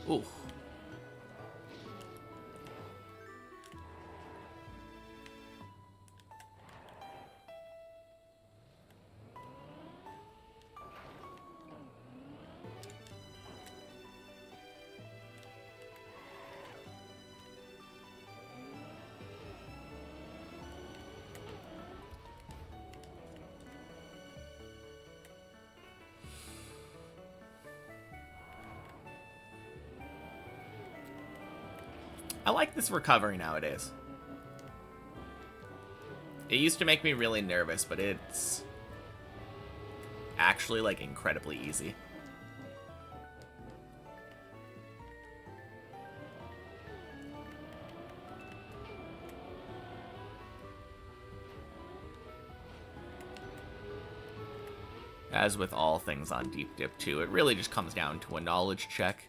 Ooh. I like this recovery nowadays. It used to make me really nervous, but it's actually, like, incredibly easy. As with all things on Deep Dip 2, it really just comes down to a knowledge check.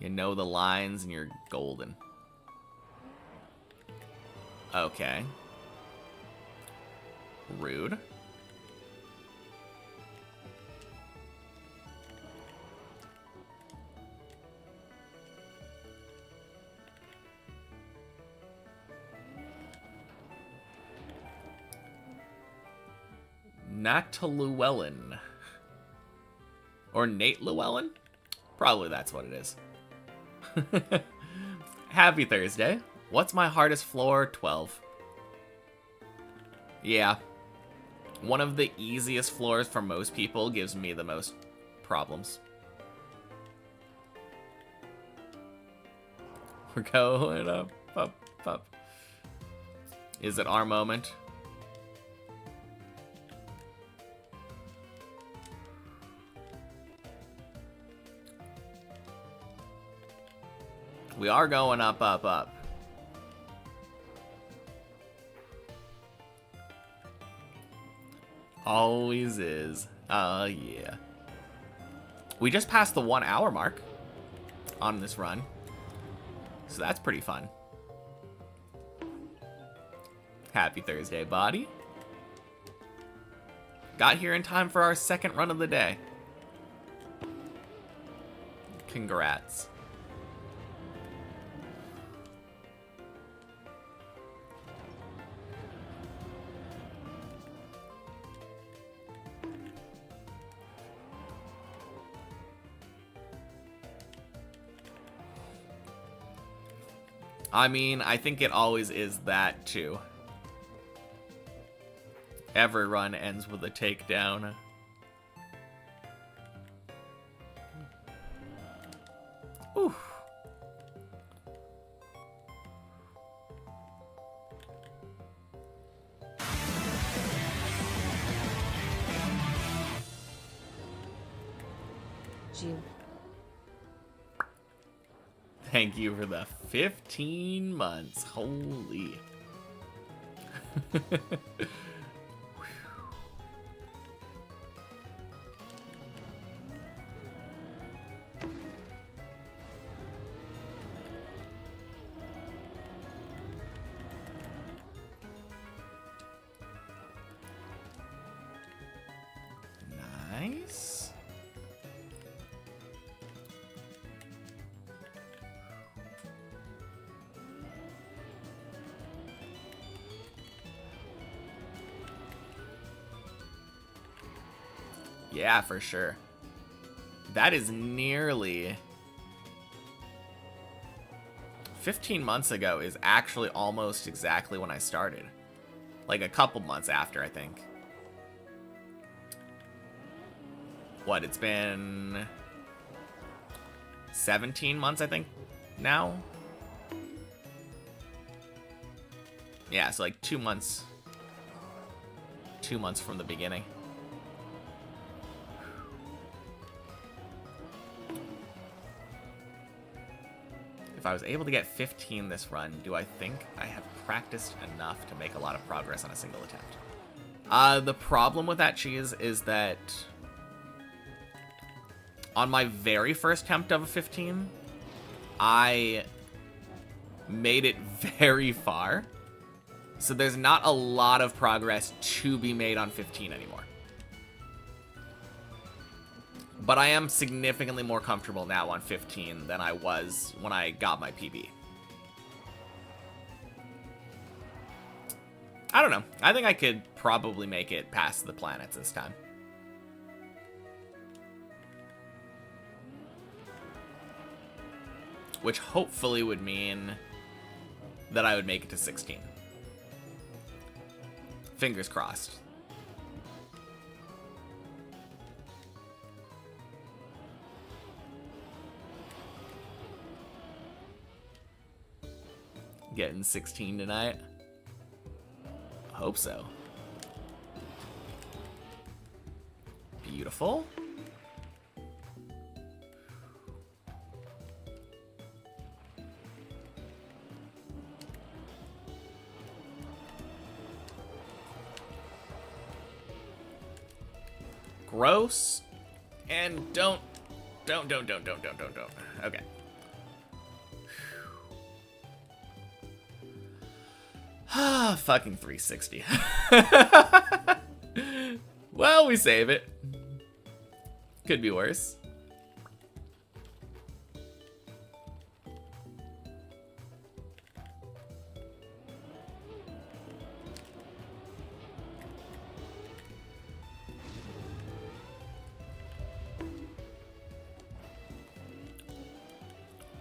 You know the lines and you're golden. Okay. Rude. Nat Llewellyn. Or Nate Llewellyn? Probably that's what it is. Happy Thursday. What's my hardest floor? 12. Yeah. One of the easiest floors for most people gives me the most problems. We're going up, up, up. Is it our moment? We are going up, up, up. Always is. Yeah. We just passed the 1 hour mark on this run. So that's pretty fun. Happy Thursday, buddy. Got here in time for our second run of the day. Congrats. I mean, I think it always is that, too. Every run ends with a takedown. Oof. Jill. Thank you for the 15 months. Holy. Yeah, for sure. That is nearly... 15 months ago is actually almost exactly when I started. Like a couple months after, I think. What, it's been 17 months, I think, now? Yeah, so like 2 months. 2 months from the beginning. If I was able to get 15 this run, do I think I have practiced enough to make a lot of progress on a single attempt? The problem with that, cheese, is that on my very first attempt of a 15, I made it very far. So there's not a lot of progress to be made on 15 anymore. But I am significantly more comfortable now on 15 than I was when I got my PB. I don't know. I think I could probably make it past the planets this time. Which hopefully would mean that I would make it to 16. Fingers crossed. Getting 16 tonight? Hope so. Beautiful. Gross. And don't. Okay. Ah, fucking 360. Well, we save it. Could be worse.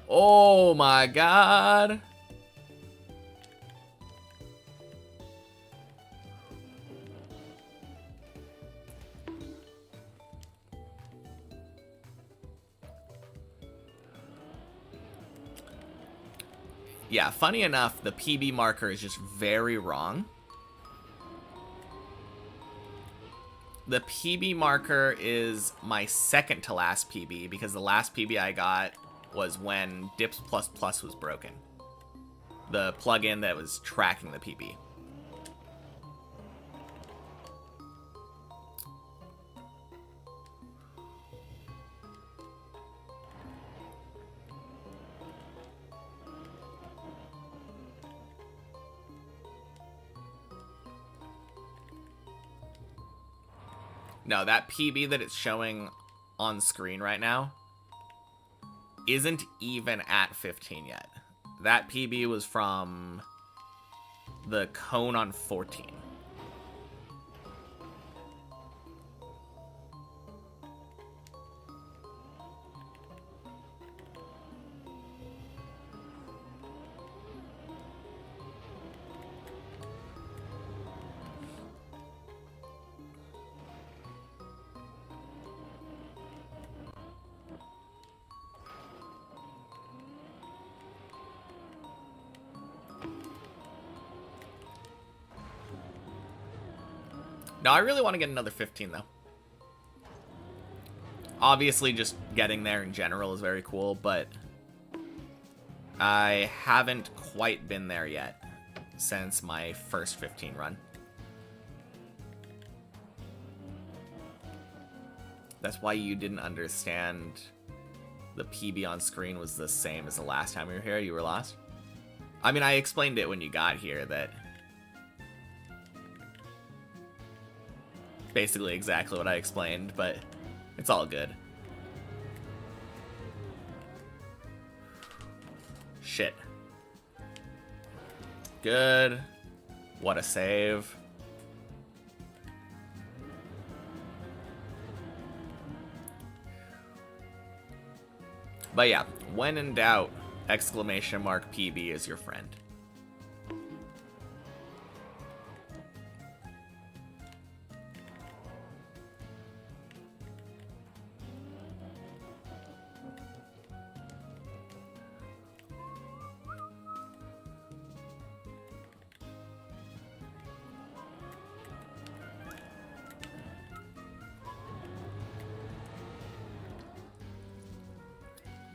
Oh my god. Yeah, funny enough, the PB marker is just very wrong. The PB marker is my second to last PB because the last PB I got was when Dips++ was broken. The plugin that was tracking the PB. No, that PB that it's showing on screen right now isn't even at 15 yet. That PB was from the cone on 14. No, I really want to get another 15, though. Obviously, just getting there in general is very cool, but I haven't quite been there yet since my first 15 run. That's why you didn't understand the PB on screen was the same as the last time you were here. You were lost. I mean, I explained it when you got here that basically exactly what I explained, but it's all good. Shit. Good. What a save. But yeah, when in doubt, exclamation mark PB is your friend.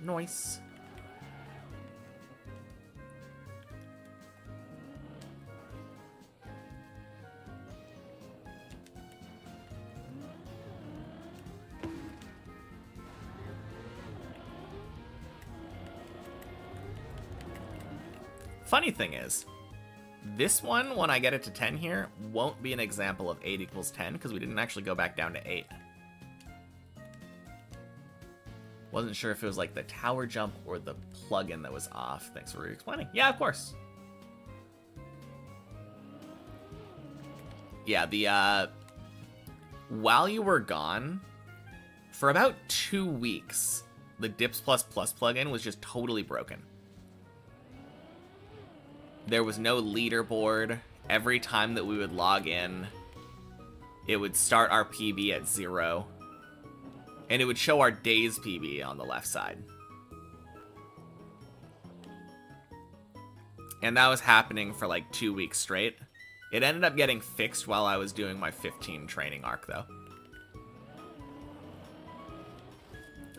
Nice. Funny thing is, this one, when I get it to 10 here, won't be an example of 8 equals 10, because we didn't actually go back down to 8. Wasn't sure if it was like the tower jump or the plugin that was off. Thanks for re-explaining. Yeah, of course. Yeah, the, while you were gone, for about 2 weeks, the Dips++ plugin was just totally broken. There was no leaderboard. Every time that we would log in, it would start our PB at 0. And it would show our day's PB on the left side. And that was happening for like 2 weeks straight. It ended up getting fixed while I was doing my 15 training arc, though.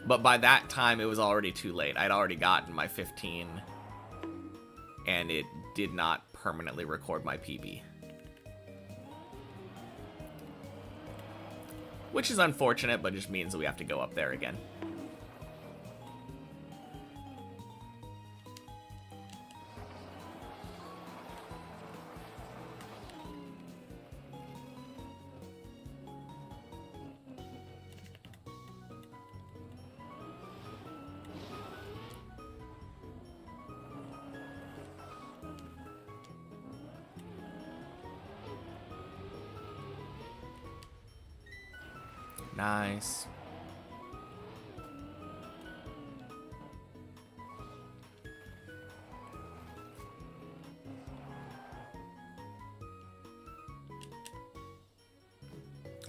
But by that time, it was already too late. I'd already gotten my 15, and it did not permanently record my PB. Which is unfortunate, but just means that we have to go up there again. Nice.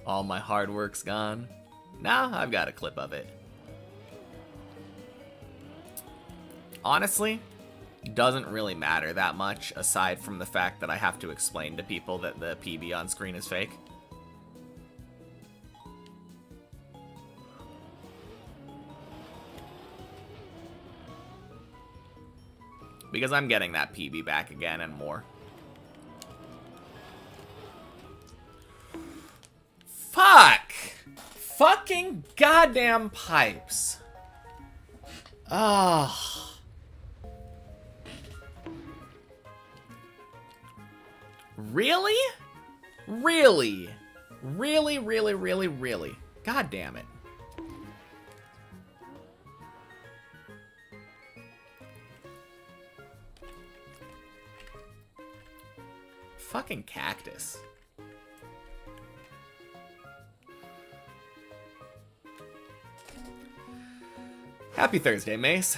All my hard work's gone. Now I've got a clip of it. Honestly, doesn't really matter that much, aside from the fact that I have to explain to people that the PB on screen is fake. Because I'm getting that PB back again and more. Fuck! Fucking goddamn pipes. Oh. Really? Really? Really, really, really, really? God damn it. Fucking cactus. Happy Thursday, Mace.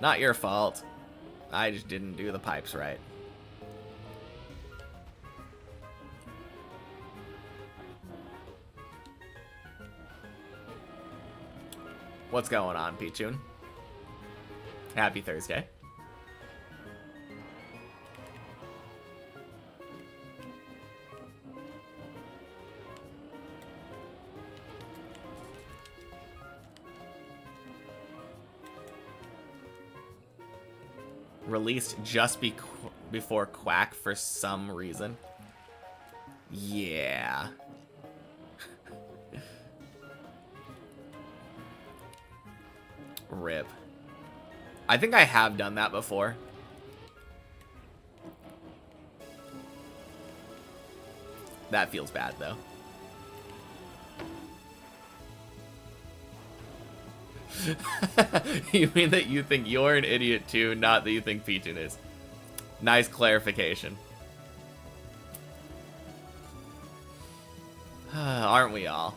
Not your fault. I just didn't do the pipes right. What's going on, Pichun? Happy Thursday. Released just before Quack for some reason. Yeah. Rip. I think I have done that before. That feels bad, though. You mean that you think you're an idiot too, not that you think Pichun is. Nice clarification. Aren't we all?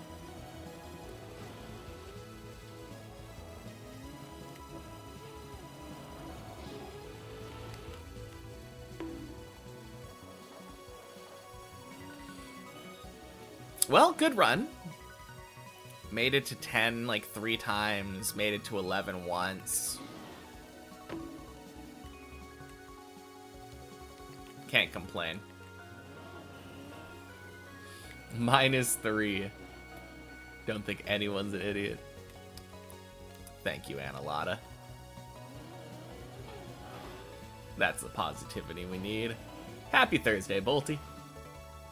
Well, good run. Made it to 10 like 3 times. Made it to 11 once. Can't complain. -3. Don't think anyone's an idiot. Thank you, Annalada. That's the positivity we need. Happy Thursday, Bolty.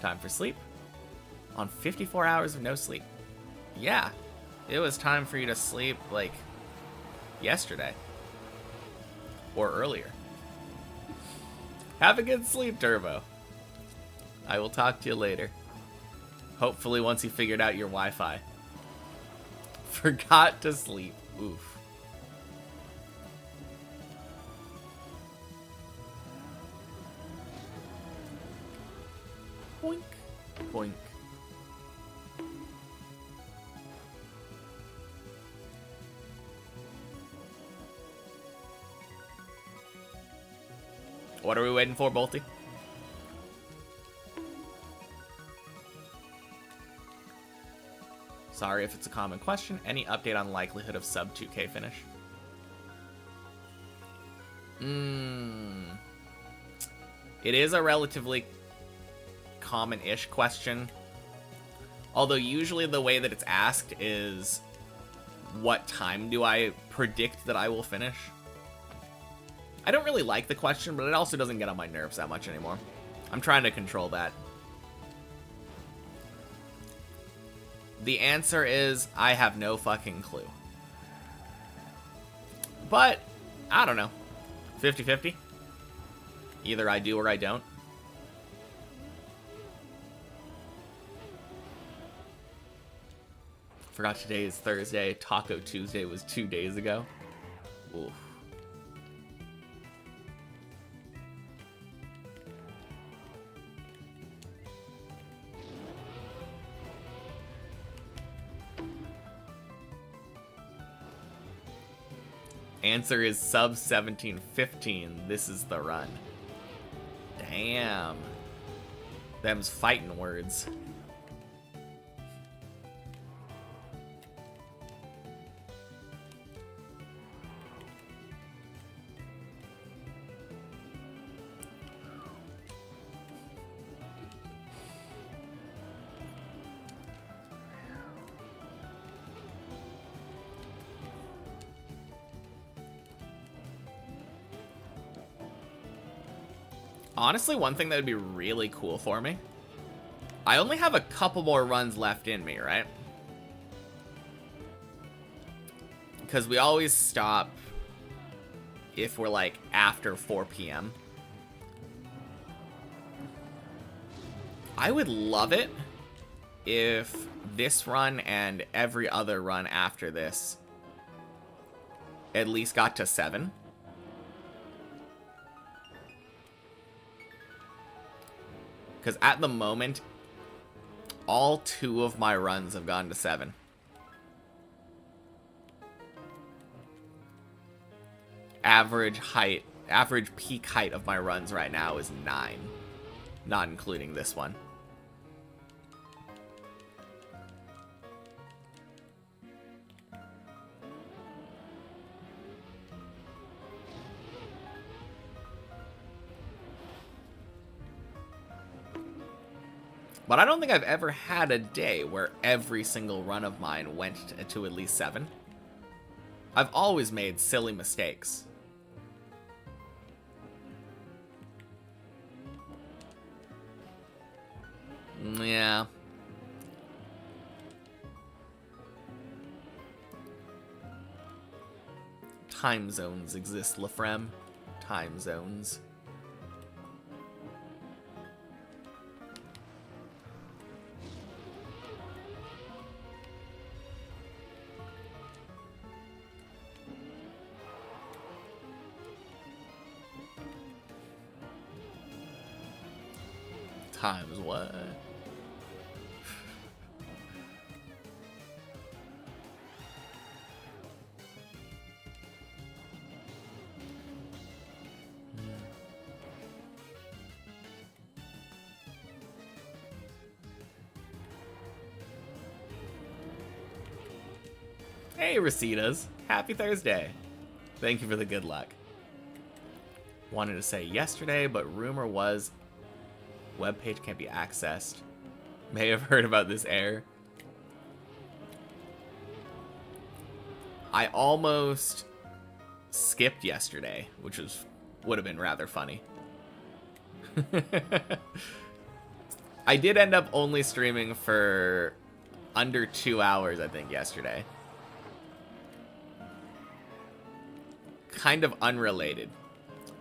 Time for sleep. On 54 hours of no sleep. Yeah, it was time for you to sleep, like, yesterday. Or earlier. Have a good sleep, Turbo. I will talk to you later. Hopefully once you figured out your Wi-Fi. Forgot to sleep. Oof. Boink. Boink. What are we waiting for, Bolty? Sorry if it's a common question. Any update on likelihood of sub 2K finish? It is a relatively common-ish question. Although usually the way that it's asked is, what time do I predict that I will finish? I don't really like the question, but it also doesn't get on my nerves that much anymore. I'm trying to control that. The answer is, I have no fucking clue. But, I don't know. 50-50? Either I do or I don't. Forgot today is Thursday. Taco Tuesday was 2 days ago. Oof. Answer is sub 1715. This is the run. Damn. Them's fighting words. Honestly, one thing that would be really cool for me, I only have a couple more runs left in me, right? Because we always stop if we're like after 4 p.m. I would love it if this run and every other run after this at least got to 7. Because at the moment, all 2 of my runs have gone to 7. Average peak height of my runs right now is 9. Not including this one. But I don't think I've ever had a day where every single run of mine went to at least 7. I've always made silly mistakes. Yeah. Time zones exist, Lafrem. Time zones. Times what? Hey, Recetas. Happy Thursday. Thank you for the good luck. Wanted to say yesterday, but rumor was webpage can't be accessed. May have heard about this error. I almost skipped yesterday, which would have been rather funny. I did end up only streaming for under 2 hours, I think, yesterday. Kind of unrelated.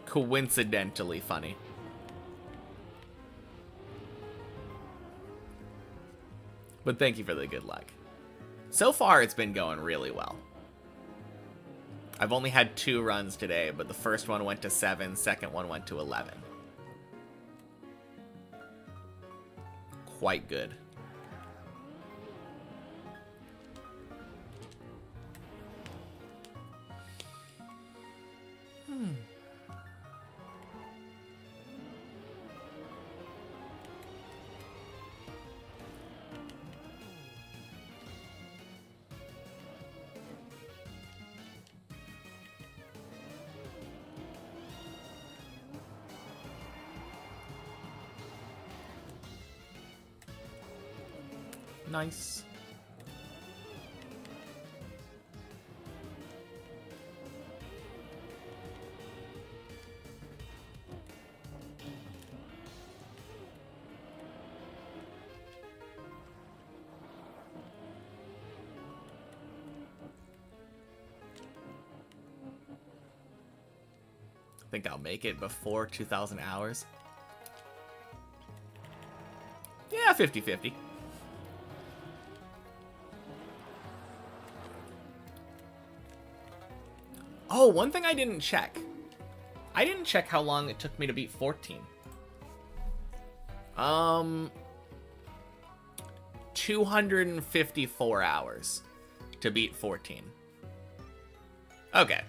Coincidentally funny. But thank you for the good luck. So far, it's been going really well. I've only had 2 runs today, but the first one went to 7, second one went to 11. Quite good. Nice. Think I'll make it before 2,000 hours. Yeah, 50-50. Oh, one thing I didn't check. I didn't check how long it took me to beat 14. 254 hours to beat 14. Okay.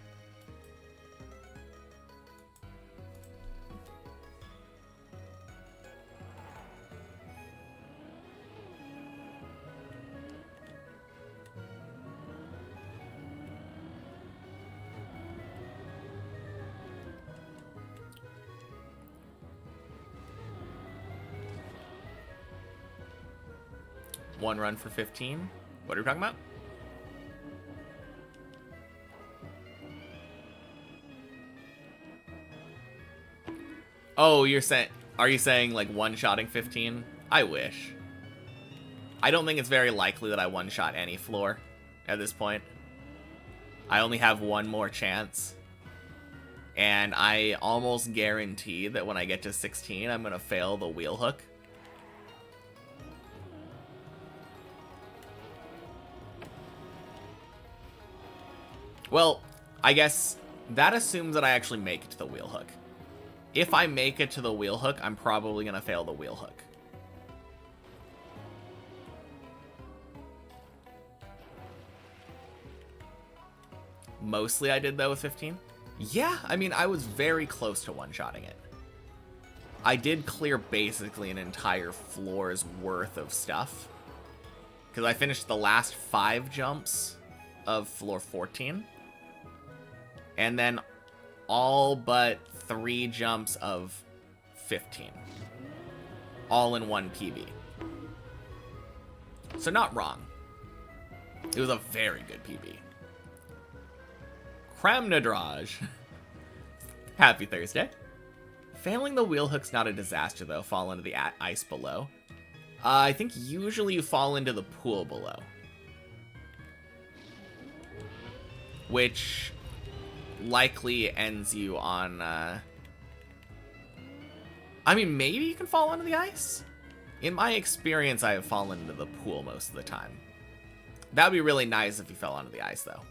One run for 15. What are we talking about? Oh, are you saying like one-shotting 15? I wish. I don't think it's very likely that I one-shot any floor at this point. I only have one more chance. And I almost guarantee that when I get to 16, I'm going to fail the wheel hook. Well, I guess that assumes that I actually make it to the wheel hook. If I make it to the wheel hook, I'm probably going to fail the wheel hook. Mostly I did, though, with 15. Yeah, I mean, I was very close to one-shotting it. I did clear basically an entire floor's worth of stuff. Because I finished the last 5 jumps of floor 14. And then all but 3 jumps of 15. All in one PB. So not wrong. It was a very good PB. Kramnadraj. Happy Thursday. Failing the wheel hook's not a disaster, though. Fall into the ice below. I think usually you fall into the pool below. Which likely ends you on... I mean, maybe you can fall into the ice? In my experience, I have fallen into the pool most of the time. That would be really nice if you fell onto the ice, though.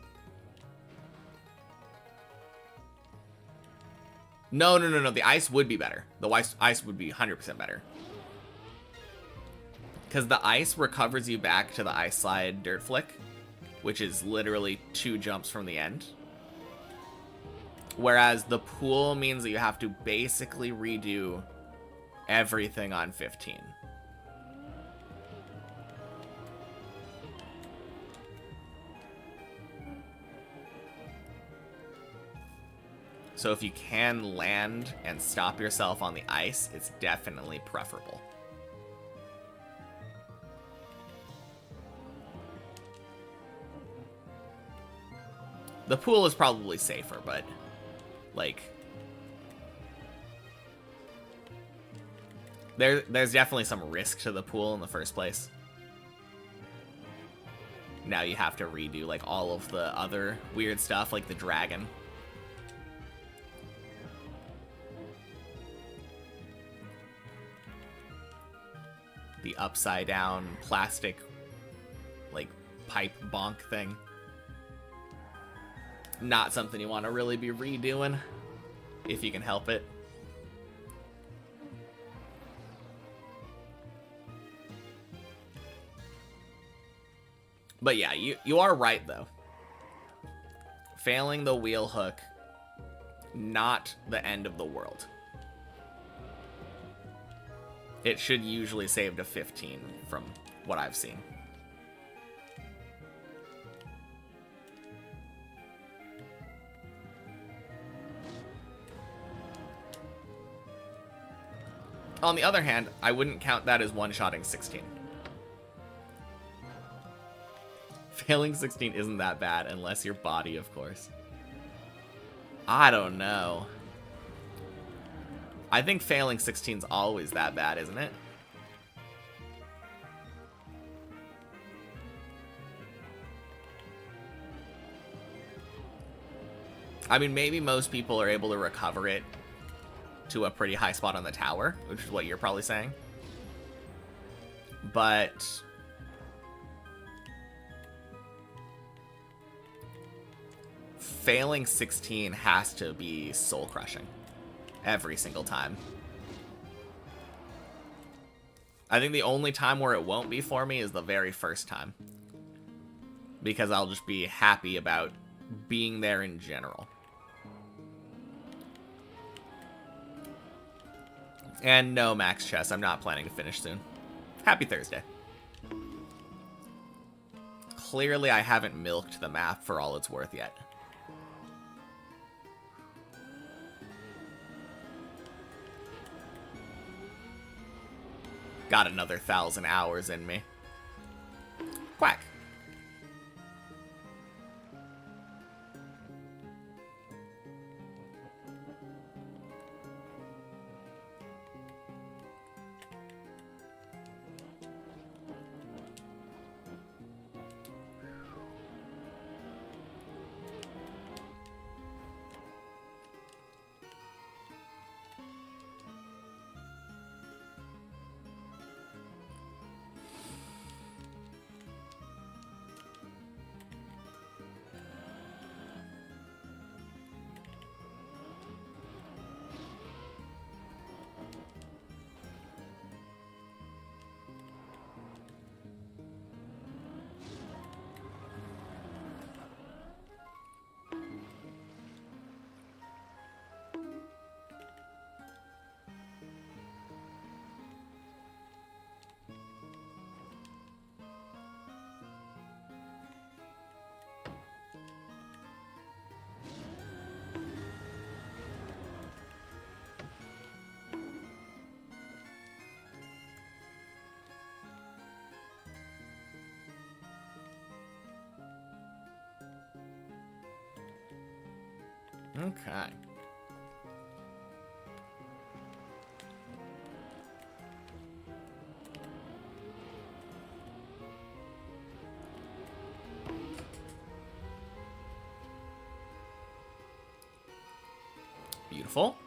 No. The ice would be better. The ice would be 100% better. Because the ice recovers you back to the ice slide dirt flick, which is literally 2 jumps from the end. Whereas the pool means that you have to basically redo everything on 15. So if you can land and stop yourself on the ice, it's definitely preferable. The pool is probably safer, but, like, there's definitely some risk to the pool in the first place. Now you have to redo, like, all of the other weird stuff, like the dragon. The upside down plastic, like, pipe bonk thing. Not something you want to really be redoing, if you can help it. But yeah, you are right, though. Failing the wheel hook, not the end of the world. It should usually save to 15 from what I've seen. On the other hand, I wouldn't count that as one-shotting 16. Failing 16 isn't that bad, unless your body, of course. I don't know. I think failing 16's always that bad, isn't it? I mean, maybe most people are able to recover it to a pretty high spot on the tower, which is what you're probably saying. But failing 16 has to be soul crushing every single time. I think the only time where it won't be for me is the very first time, because I'll just be happy about being there in general. And no, Max Chess, I'm not planning to finish soon. Happy Thursday. Clearly, I haven't milked the map for all it's worth yet. Got another 1,000 hours in me. Quack. Okay. Beautiful.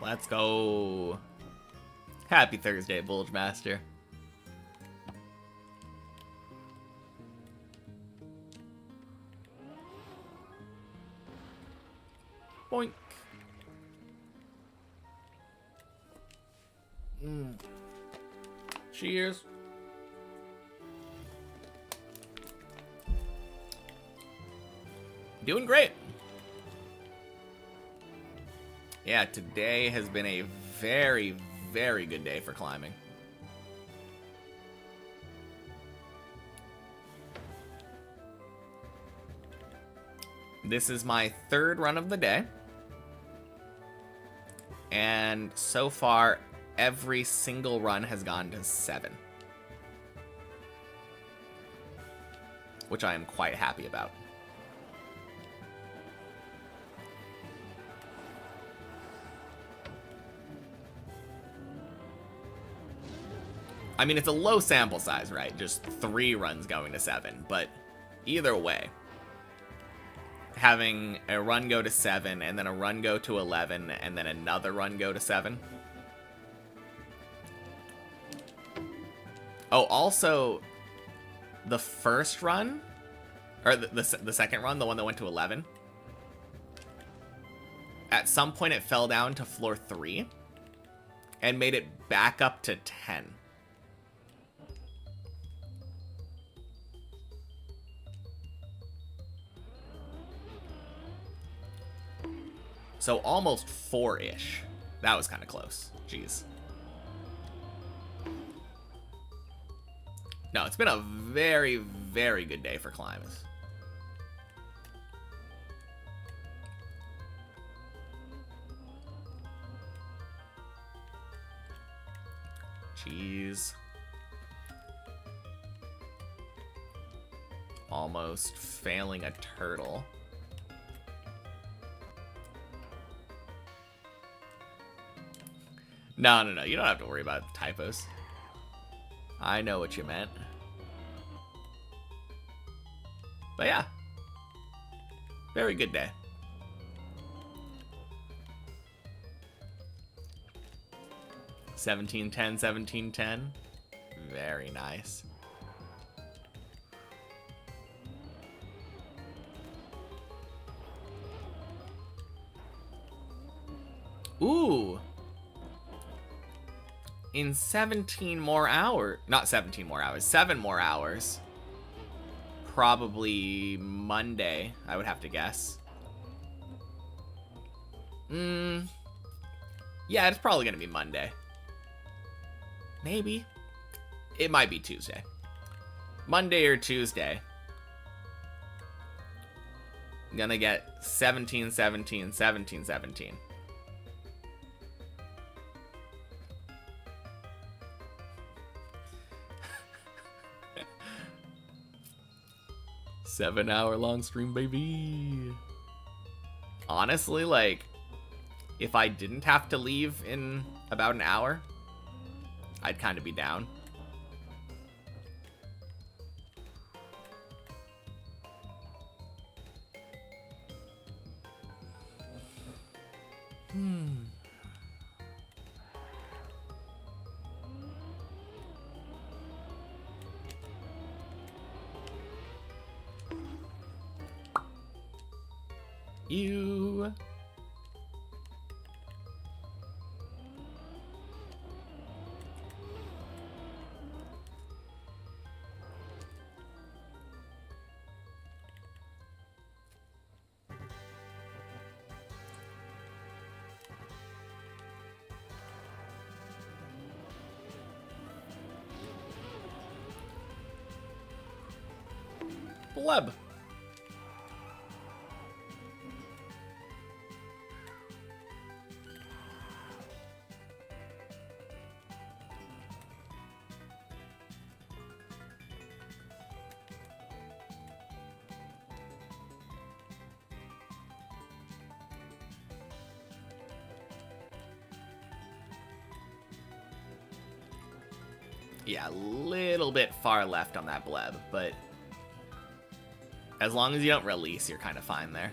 Let's go. Happy Thursday, Bulge Master. Boink. Cheers. Doing great. Yeah, today has been a very, very good day for climbing. This is my third run of the day. And so far, every single run has gone to 7. Which I am quite happy about. I mean, it's a low sample size, right? Just 3 runs going to 7. But either way, having a run go to 7, and then a run go to 11, and then another run go to 7. Oh, also, the first run, or the second run, the one that went to 11, at some point it fell down to floor 3, and made it back up to 10. So almost 4-ish. That was kind of close. Jeez. No, it's been a very, very good day for climbers. Jeez. Almost failing a turtle. No, no, no. You don't have to worry about typos. I know what you meant. But yeah. Very good day. $17.10, $17.10. Very nice. Ooh. In 17 more hours, not 17 more hours, 7 more hours, probably Monday, I would have to guess. Yeah, it's probably gonna be Monday. Maybe. It might be Tuesday. Monday or Tuesday. Gonna get 17, 17, 17, 17. Seven-hour-long stream, baby. Honestly, like, if I didn't have to leave in about an hour, I'd kind of be down. You. Bleb. Yeah, a little bit far left on that bleb, but as long as you don't release, you're kind of fine there.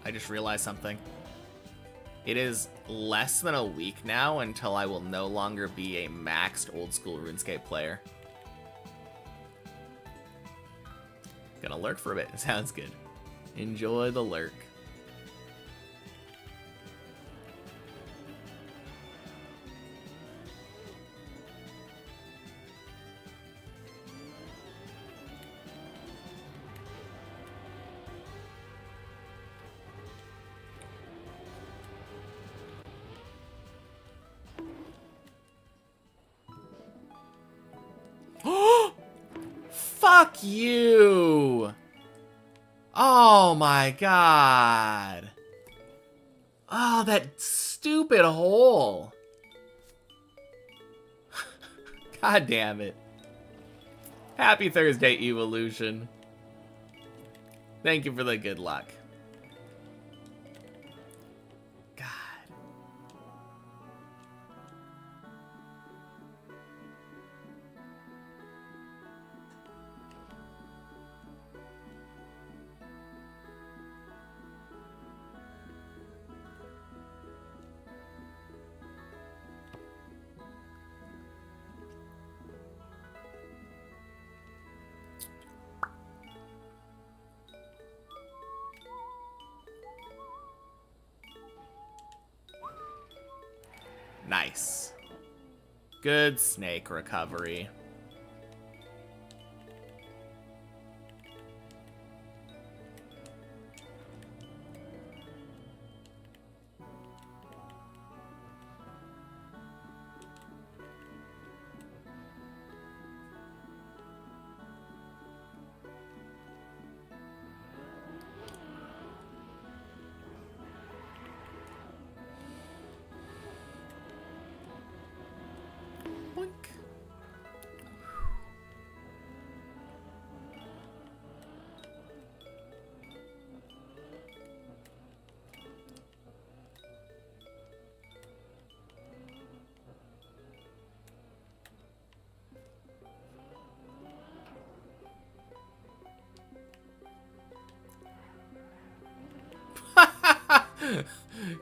I just realized something. It is less than a week now until I will no longer be a maxed old school RuneScape player. Gonna lurk for a bit. Sounds good. Enjoy the lurk. Fuck you! Oh my god. Oh, that stupid hole. God damn it. Happy Thursday, Evolution. Thank you for the good luck. God. Nice. Good snake recovery. Boink.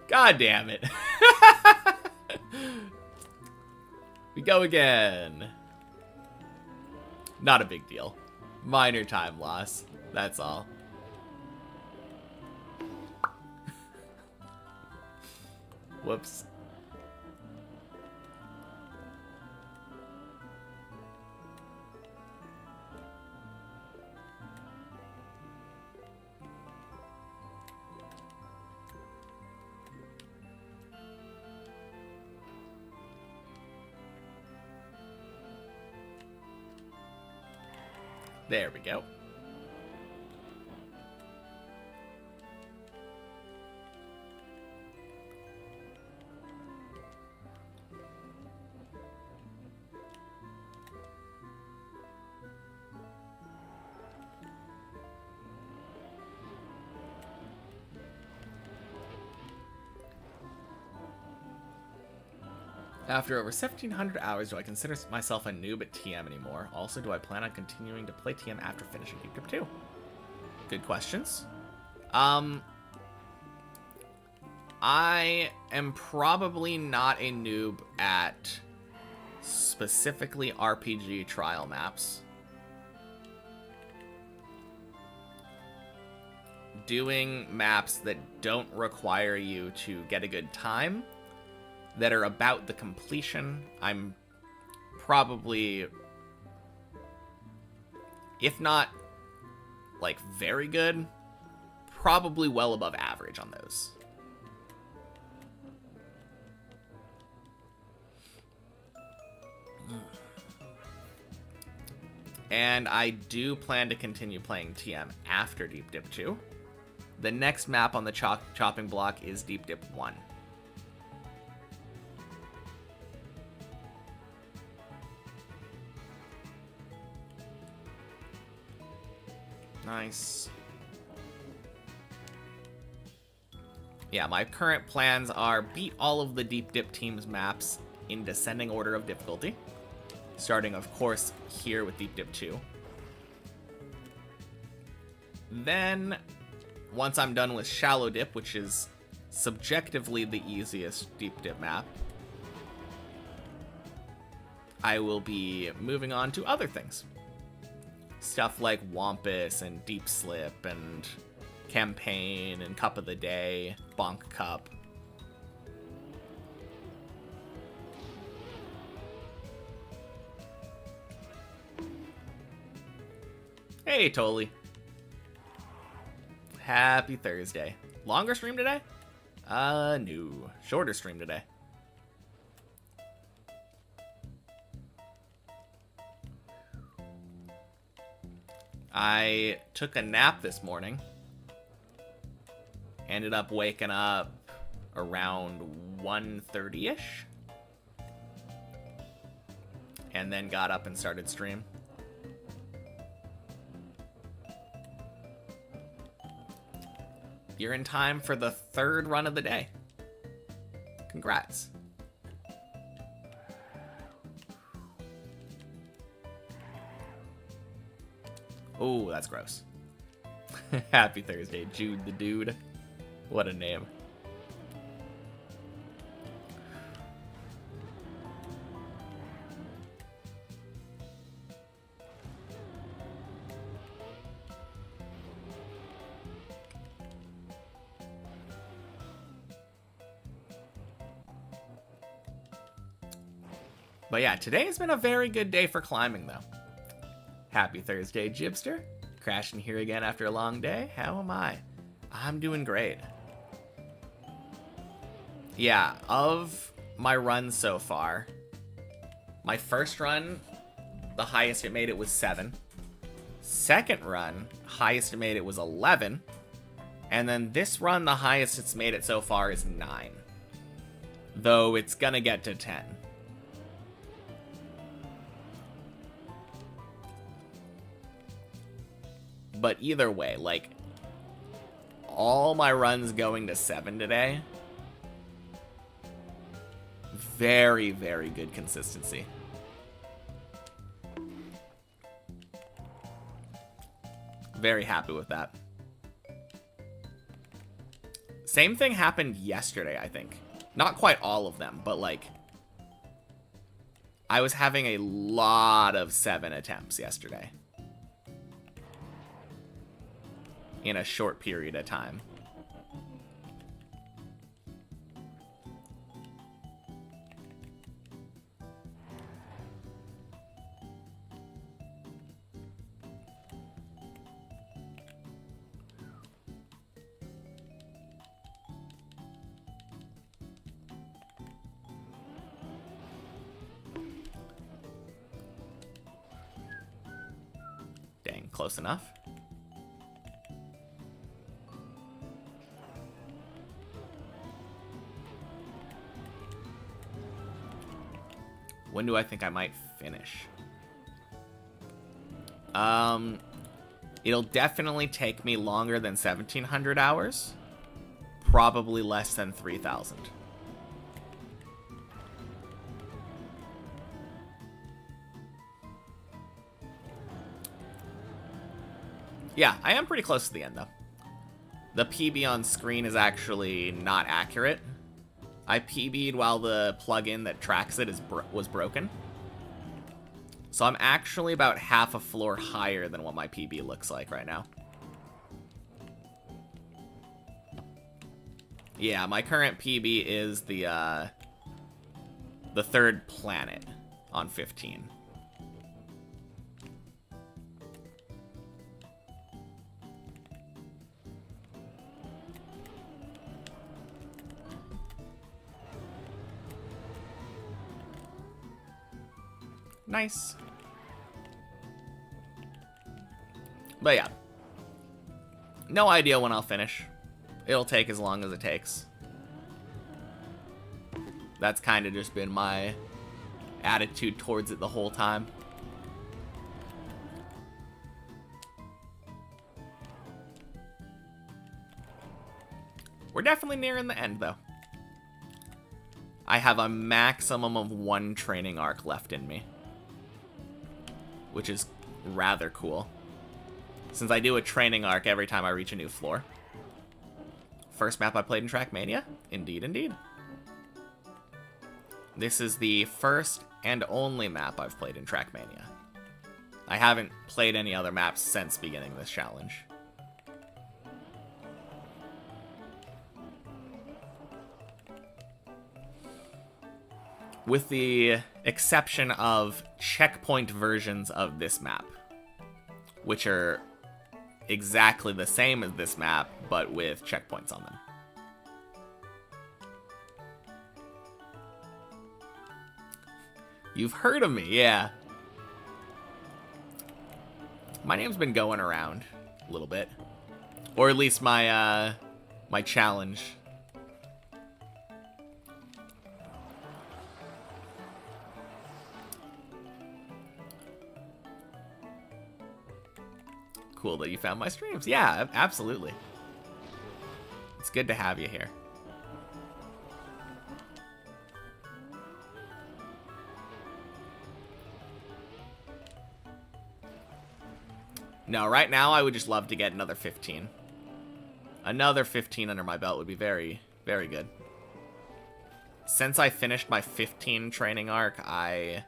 God damn it. We go again. Not a big deal. Minor time loss. That's all. Whoops. There we go. After over 1,700 hours, do I consider myself a noob at TM anymore? Also, do I plan on continuing to play TM after finishing Deep Dip 2? Good questions. I am probably not a noob at specifically RPG trial maps. Doing maps that don't require you to get a good time, that are about the completion, I'm probably, if not like very good, probably well above average on those. And I do plan to continue playing TM after Deep Dip 2. The next map on the chopping block is Deep Dip 1. Nice. Yeah, my current plans are beat all of the Deep Dip team's maps in descending order of difficulty. Starting, of course, here with Deep Dip 2. Then once I'm done with Shallow Dip, which is subjectively the easiest deep dip map, I will be moving on to other things. Stuff like Wampus and Deep Slip and Campaign and Cup of the Day, Bonk Cup. Hey, Toli. Happy Thursday. Longer stream today? No. Shorter stream today. I took a nap this morning. Ended up waking up around 1:30-ish. And then got up and started stream. You're in time for the third run of the day. Congrats. Oh, that's gross. Happy Thursday, Jude the Dude. What a name. But yeah, today has been a very good day for climbing, though. Happy Thursday, Jibster. Crashing here again after a long day. How am I? I'm doing great. Yeah, of my runs so far, my first run, the highest it made it was 7. Second run, highest it made it was 11. And then this run, the highest it's made it so far is 9. Though it's gonna get to 10. But either way, like, all my runs going to 7 today, very, very good consistency. Very happy with that. Same thing happened yesterday, I think. Not quite all of them, but like, I was having a lot of 7 attempts yesterday. In a short period of time. Dang, close enough. When do I think I might finish? It'll definitely take me longer than 1,700 hours. Probably less than 3,000. Yeah, I am pretty close to the end, though. The PB on screen is actually not accurate. I PB'd while the plugin that tracks it was broken. So I'm actually about half a floor higher than what my PB looks like right now. Yeah, my current PB is the third planet on 15. Nice. But yeah. No idea when I'll finish. It'll take as long as it takes. That's kind of just been my attitude towards it the whole time. We're definitely nearing the end, though. I have a maximum of 1 training arc left in me, which is rather cool, since I do a training arc every time I reach a new floor. first map I played in Trackmania. Indeed, indeed. This is the first and only map I've played in Trackmania. I haven't played any other maps since beginning this challenge. With the exception of checkpoint versions of this map, which are exactly the same as this map, but with checkpoints on them. You've heard of me, yeah. My name's been going around a little bit. Or at least my, my challenge. Cool that you found my streams. Yeah, absolutely. It's good to have you here. No, right now I would just love to get another 15. Another 15 under my belt would be very, very good. Since I finished my 15 training arc, I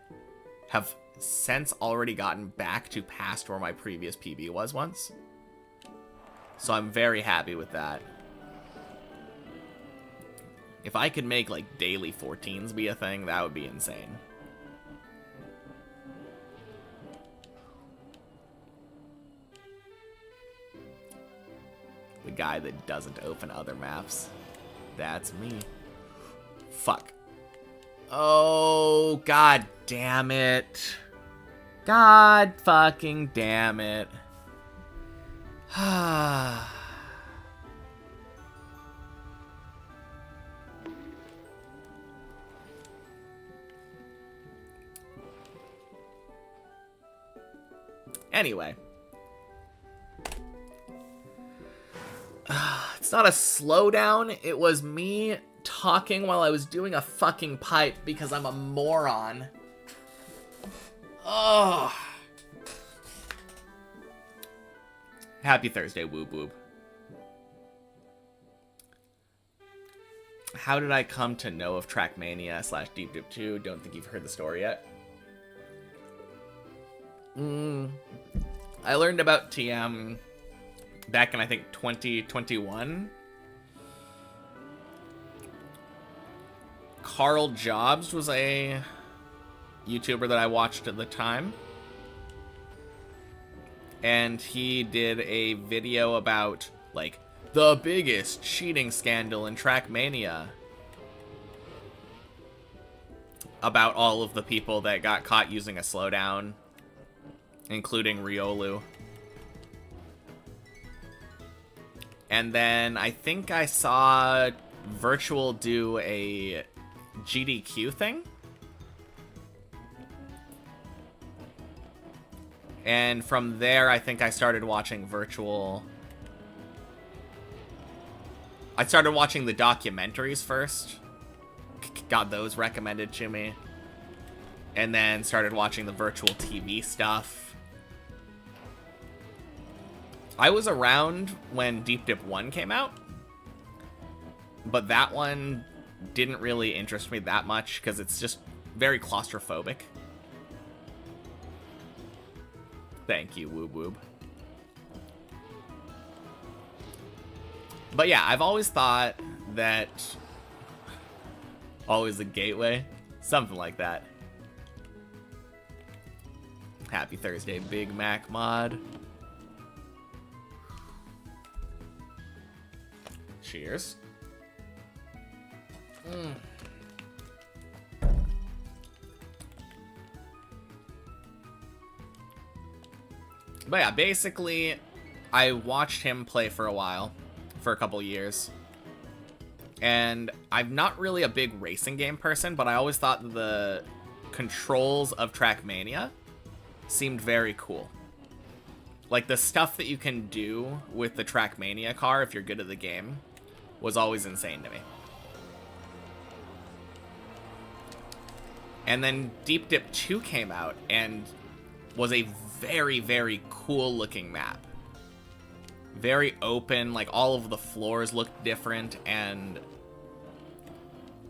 have since already gotten back to past where my previous PB was once. So I'm very happy with that. If I could make, like, daily 14s be a thing, that would be insane. The guy that doesn't open other maps. That's me. Fuck. Oh, god damn it. God fucking damn it. Anyway. It's not a slowdown. It was me talking while I was doing a fucking pipe because I'm a moron. Oh. Happy Thursday, whoop whoop. How did I come to know of Trackmania / Deep Dip 2? Don't think you've heard the story yet. I learned about TM back in, I think, 2021. Carl Jobs was a YouTuber that I watched at the time. And he did a video about, like, the biggest cheating scandal in Trackmania. About all of the people that got caught using a slowdown, including Riolu. And then I think I saw Virtual do a GDQ thing. And from there, I think I started watching Virtual. I started watching the documentaries first. Got those recommended to me. And then started watching the Virtual TV stuff. I was around when Deep Dip 1 came out. But that one didn't really interest me that much because it's just very claustrophobic. Thank you, Woob Woob. But yeah, I've always thought that... Always a gateway? Something like that. Happy Thursday, Big Mac mod. Cheers. But yeah, basically, I watched him play for a while, for a couple years. And I'm not really a big racing game person, but I always thought the controls of Trackmania seemed very cool. Like, the stuff that you can do with the Trackmania car, if you're good at the game, was always insane to me. And then Deep Dip 2 came out, and was a very, very cool looking map. very open, like all of the floors looked different, and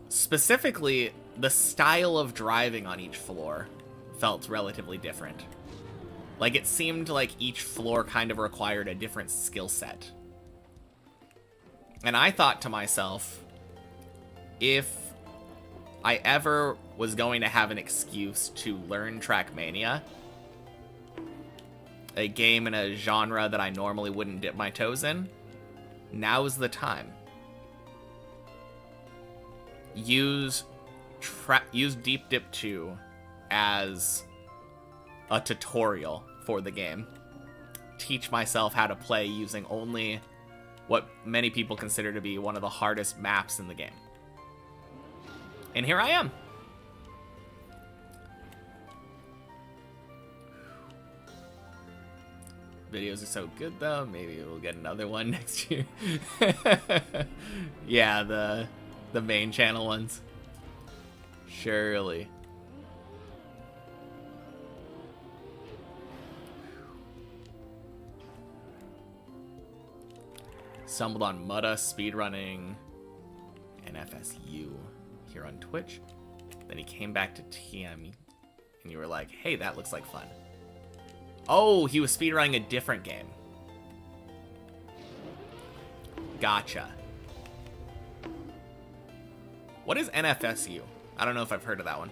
specifically the style of driving on each floor felt relatively different. Like it seemed like each floor kind of required a different skill set. And I thought to myself, if I ever was going to have an excuse to learn Trackmania, a game in a genre that I normally wouldn't dip my toes in, now's the time. Use Deep Dip 2 as a tutorial for the game. Teach myself how to play using only what many people consider to be one of the hardest maps in the game. And here I am. Videos are so good though, maybe we'll get another one next year. Yeah, the main channel ones. Surely. Stumbled on Mutta speedrunning and FSU here on Twitch. Then he came back to TM and you were like, hey, that looks like fun. Oh, he was speedrunning a different game. Gotcha. What is NFSU? I don't know if I've heard of that one.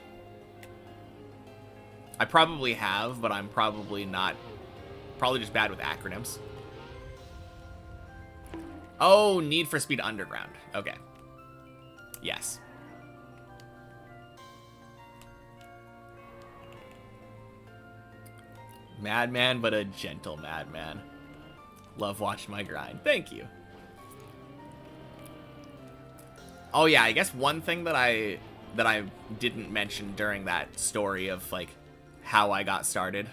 I probably have, but I'm probably not. Probably just bad with acronyms. Oh, Need for Speed Underground. Okay. Yes. Madman, but a gentle madman. Love watching my grind. Thank you. Oh yeah, I guess one thing that I didn't mention during that story of like how I got started.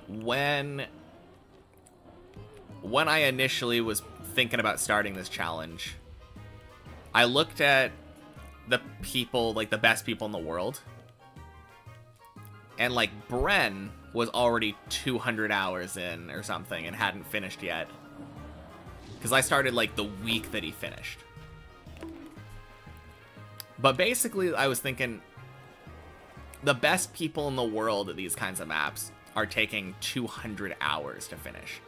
When I initially was thinking about starting this challenge, I looked at the people, like the best people in the world. And like Bren was already 200 hours in or something and hadn't finished yet. Because I started like the week that he finished. But basically I was thinking the best people in the world at these kinds of maps are taking 200 hours to finish,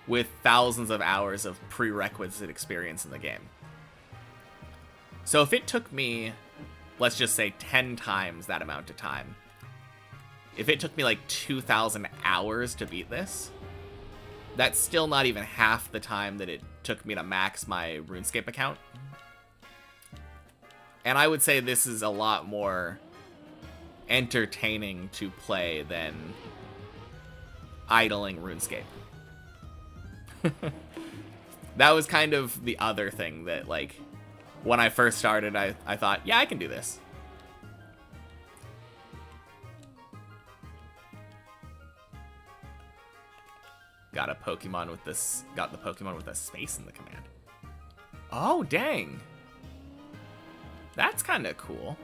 with thousands of hours of prerequisite experience in the game. So if it took me, let's just say 10 times that amount of time, if it took me like 2,000 hours to beat this, that's still not even half the time that it took me to max my RuneScape account. And I would say this is a lot more entertaining to play than idling RuneScape. That was kind of the other thing that, like, when I first started, I thought, yeah, I can do this. Got the Pokemon with a space in the command. Oh, dang. That's kind of cool.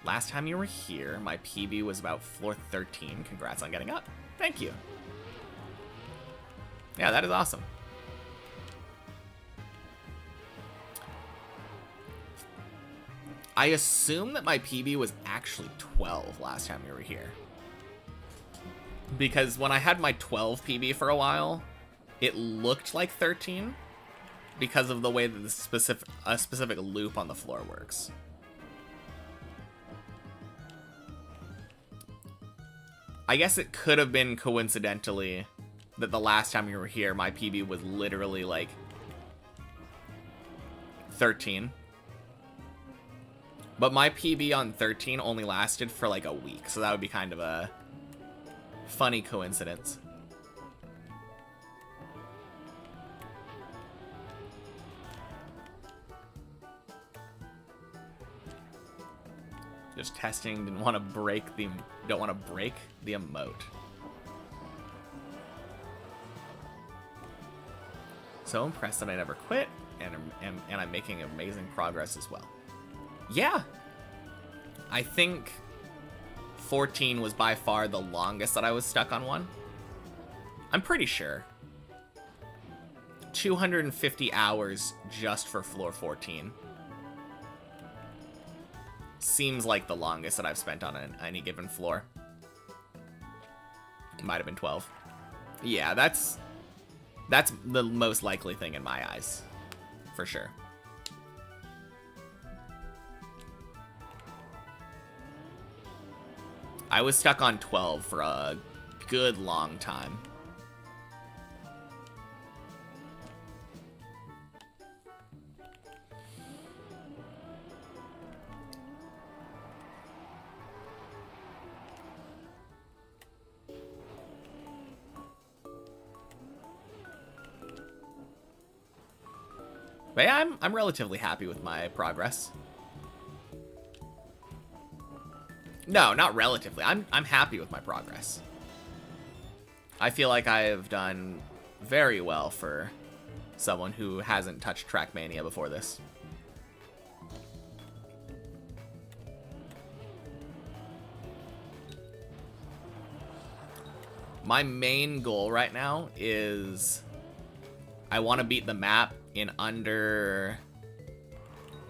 Last time you were here, my PB was about floor 13. Congrats on getting up. Thank you. Yeah, that is awesome. I assume that my PB was actually 12 last time you were here. Because when I had my 12 PB for a while, it looked like 13 because of the way that a specific loop on the floor works. I guess it could have been coincidentally that the last time you were here, my PB was literally like 13. But my PB on 13 only lasted for like a week, so that would be kind of a funny coincidence. Just testing, don't want to break the emote. So impressed that I never quit, and I'm making amazing progress as well. Yeah, I think 14 was by far the longest that I was stuck on one. I'm pretty sure. 250 hours just for floor 14. Seems like the longest that I've spent on any given floor. Might have been 12. Yeah, that's the most likely thing in my eyes. For sure. I was stuck on 12 for a good long time. But yeah, I'm relatively happy with my progress. No, not relatively. I'm happy with my progress. I feel like I have done very well for someone who hasn't touched Trackmania before this. My main goal right now is I want to beat the map in under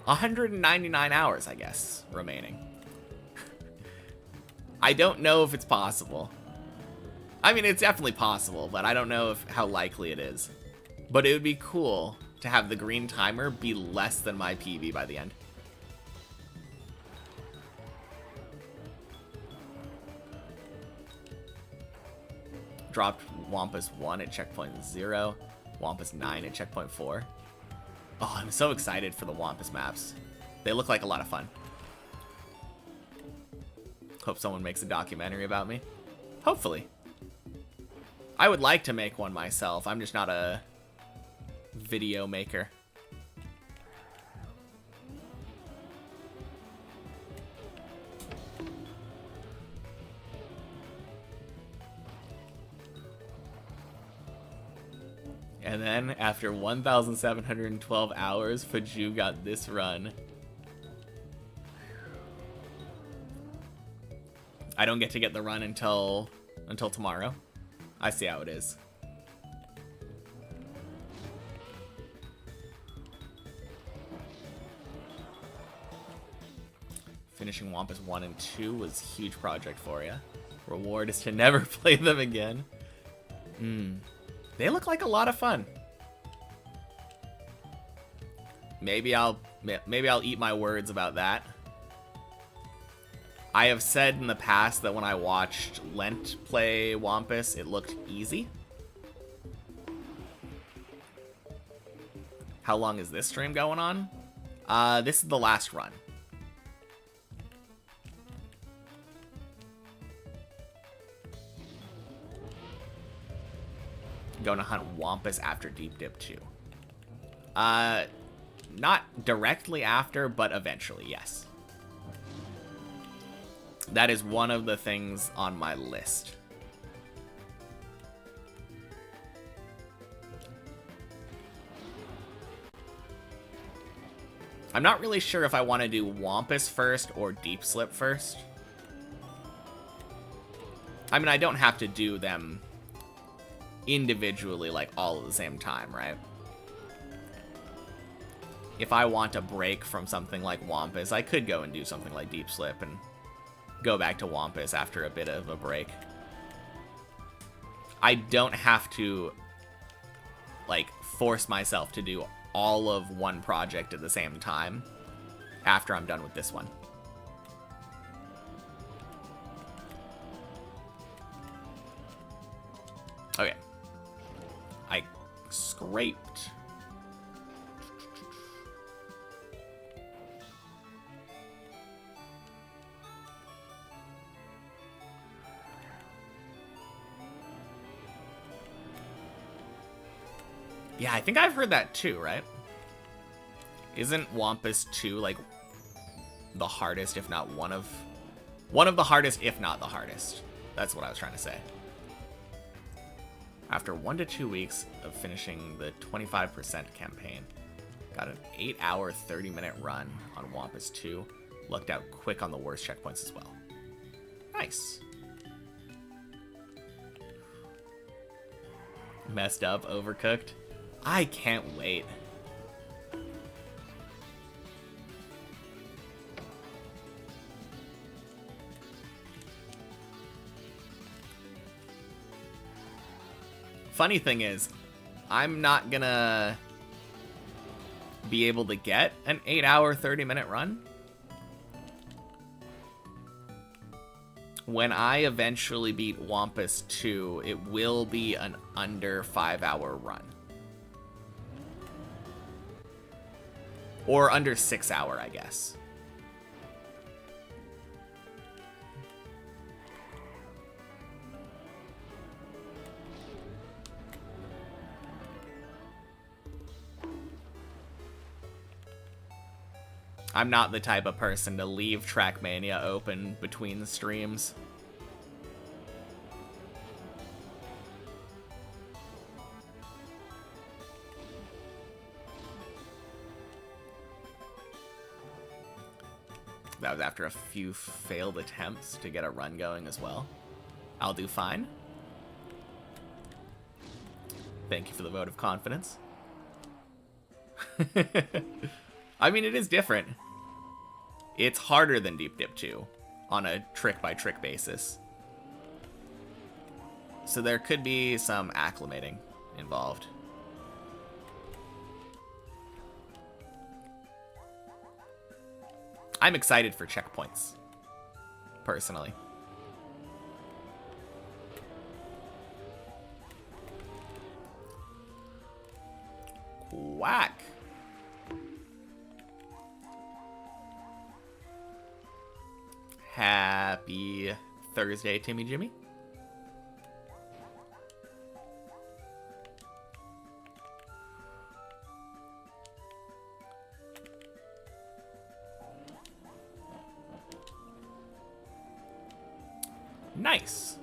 199 hours, I guess, remaining. I don't know if it's possible. I mean, it's definitely possible, but I don't know how likely it is. But it would be cool to have the green timer be less than my PB by the end. Dropped Wampus 1 at checkpoint 0. Wampus 9 at checkpoint 4. Oh, I'm so excited for the Wampus maps. They look like a lot of fun. Hope someone makes a documentary about me. Hopefully. I would like to make one myself. I'm just not a video maker. And then, after 1,712 hours, Faju got this run. I don't get to get the run until tomorrow. I see how it is. Finishing Wampus 1 and 2 was a huge project for you. Reward is to never play them again. They look like a lot of fun. Maybe I'll eat my words about that. I have said in the past that when I watched Lent play Wampus, it looked easy. How long is this stream going on? This is the last run. Going to hunt Wampus after Deep Dip 2. Not directly after, but eventually, yes. That is one of the things on my list. I'm not really sure if I want to do Wampus first or Deep Slip first. I mean, I don't have to do them individually, like, all at the same time, right? If I want a break from something like Wampus, I could go and do something like Deep Slip and go back to Wampus after a bit of a break. I don't have to, like, force myself to do all of one project at the same time after I'm done with this one. Okay. I scraped. Yeah, I think I've heard that too, right? Isn't Wampus 2 like the hardest, if not one of the hardest, if not the hardest? That's what I was trying to say. After 1 to 2 weeks of finishing the 25% campaign, got an 8-hour, 30-minute run on Wampus 2. Lucked out quick on the worst checkpoints as well. Nice. Nice. Messed up, overcooked. I can't wait. Funny thing is, I'm not gonna be able to get an 8-hour, 30-minute run. When I eventually beat Wampus 2, it will be an under 5-hour run. Or under 6-hour, I guess. I'm not the type of person to leave Trackmania open between the streams. That was after a few failed attempts to get a run going as well. I'll do fine. Thank you for the vote of confidence. I mean, it is different. It's harder than Deep Dip 2 on a trick-by-trick basis. So there could be some acclimating involved. I'm excited for checkpoints, personally. Whack. Happy Thursday, Timmy Jimmy. Nice.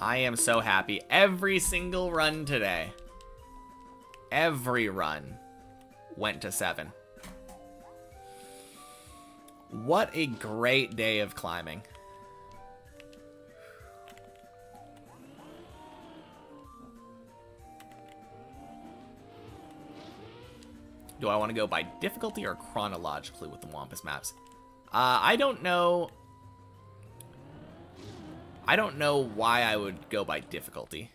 I am so happy. Every single run today, every run went to 7. What a great day of climbing. Do I want to go by difficulty or chronologically with the Wampus maps? I don't know. I don't know why I would go by difficulty.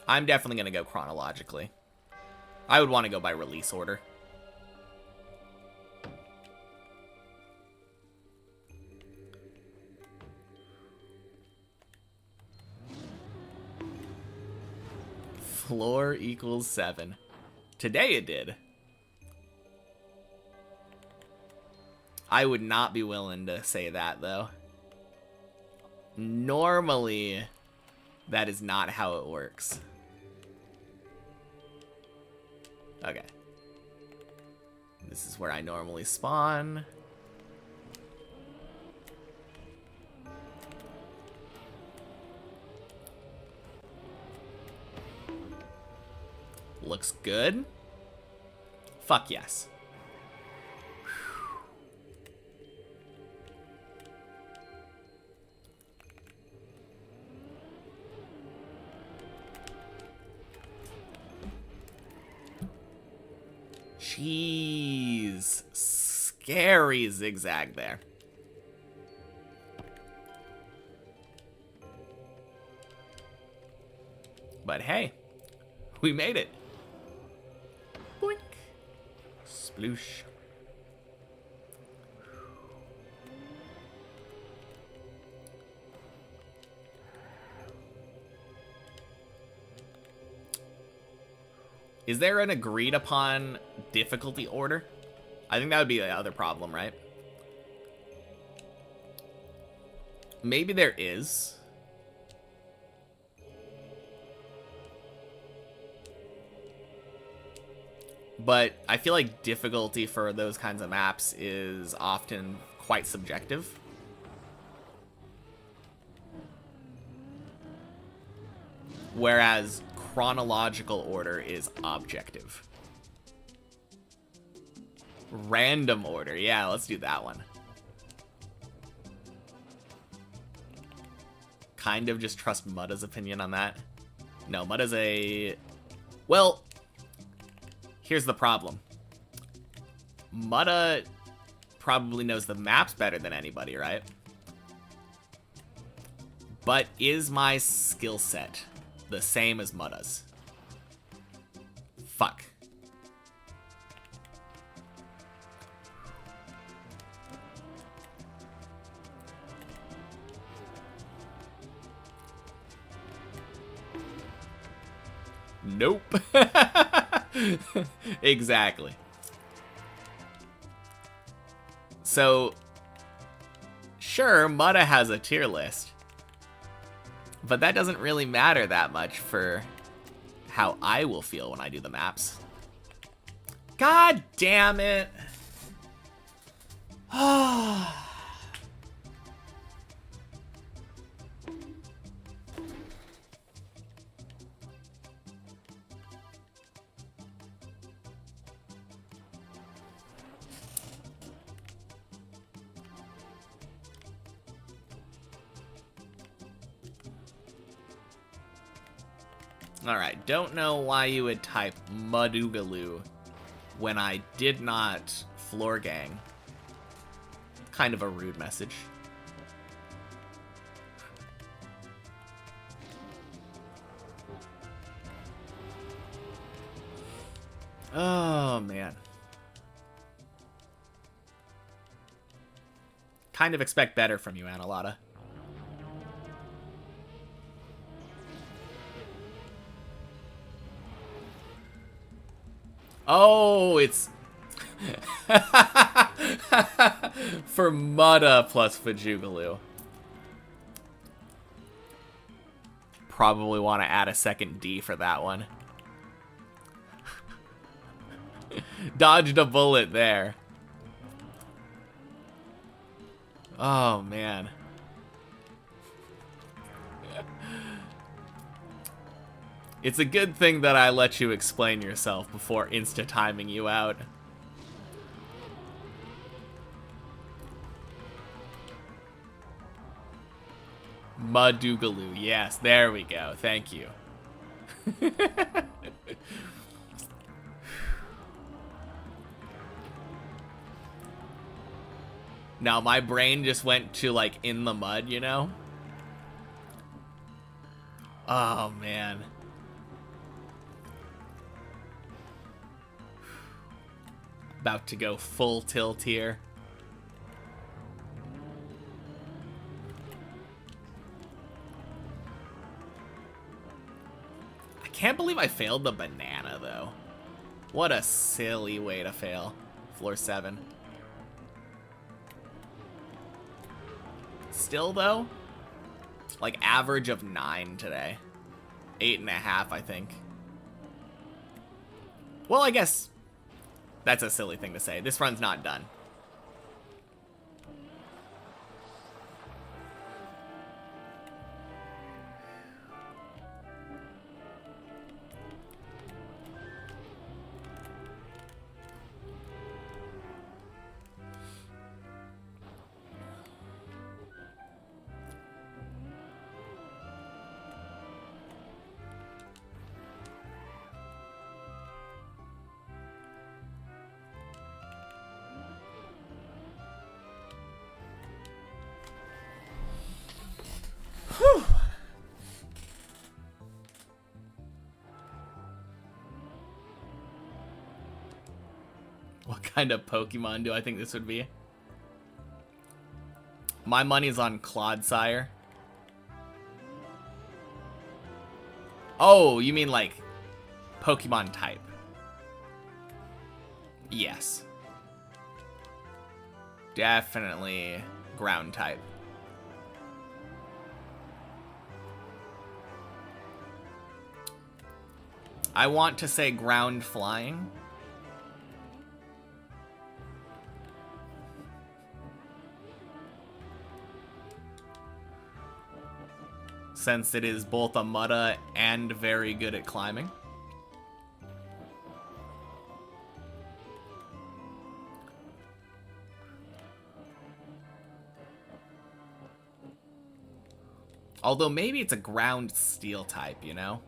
I'm definitely going to go chronologically. I would want to go by release order. Floor equals 7. Today it did. I would not be willing to say that, though. Normally, that is not how it works. Okay. This is where I normally spawn. Looks good. Fuck yes. Jeez. Scary zigzag there. But hey, we made it. Boink. Sploosh. Is there an agreed upon difficulty order? I think that would be the other problem, right? Maybe there is. But I feel like difficulty for those kinds of maps is often quite subjective. Whereas chronological order is objective. Random order. Yeah, let's do that one. Kind of just trust Mudda's opinion on that. No, Mudda's a... Well, here's the problem. Mudda probably knows the maps better than anybody, right? But is my skill set the same as Mudda's? Fuck. Nope. Exactly. So, sure, Mudda has a tier list, but that doesn't really matter that much for how I will feel when I do the maps. God damn it. Alright, don't know why you would type Mudoogaloo when I did not floor gang. Kind of a rude message. Oh, man. Kind of expect better from you, Analotta. Oh, it's for Mudda plus Fajugaloo. Probably want to add a second D for that one. Dodged a bullet there. Oh, man. It's a good thing that I let you explain yourself before insta-timing you out. Mudoogaloo. Yes, there we go. Thank you. Now, my brain just went to, like, in the mud, you know? Oh, man. About to go full tilt here. I can't believe I failed the banana, though. What a silly way to fail. Floor 7. Still, though, like, average of 9 today. 8.5, I think. Well, I guess that's a silly thing to say. This run's not done. Whew. What kind of Pokemon do I think this would be? My money's on Clodsire. Oh, you mean like Pokemon type? Yes. Definitely ground type. I want to say ground flying. Since it is both a Mudda and very good at climbing. Although maybe it's a ground steel type, you know?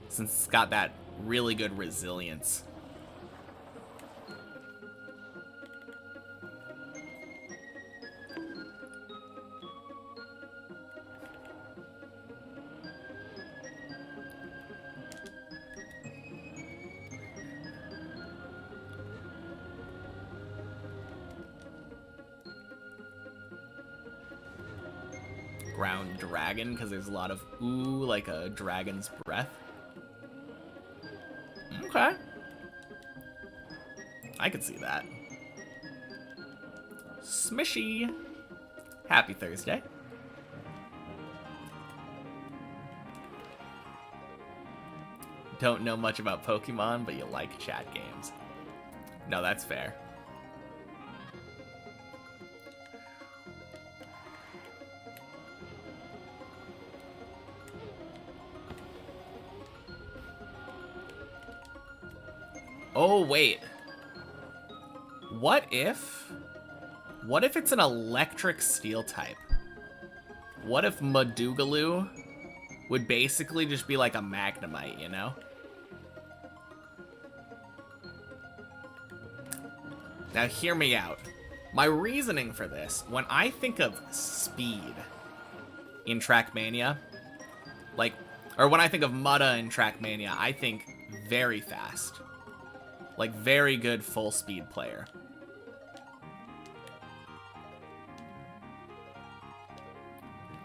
Since it's got that really good resilience. Ground dragon, because there's a lot of ooh, like a dragon's breath. Okay. I could see that. Smishy. Happy Thursday. Don't know much about Pokemon, but you like chat games. No, that's fair. Oh, wait. What if it's an electric steel type? What if Madugaloo would basically just be like a Magnemite, you know? Now hear me out. My reasoning for this, when I think of speed in Trackmania, or when I think of Mutta in Trackmania, I think very fast. Like, very good full speed player.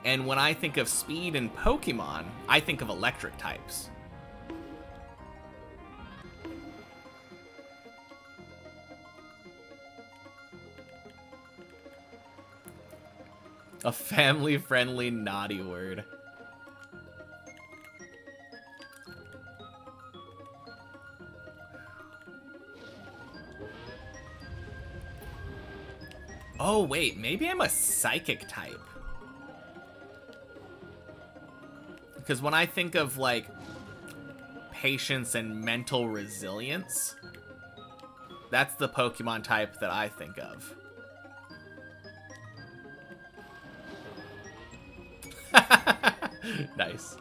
And when I think of speed in Pokemon, I think of electric types. A family-friendly naughty word. Oh, wait, maybe I'm a psychic type. Because when I think of, like, patience and mental resilience, that's the Pokemon type that I think of. Nice.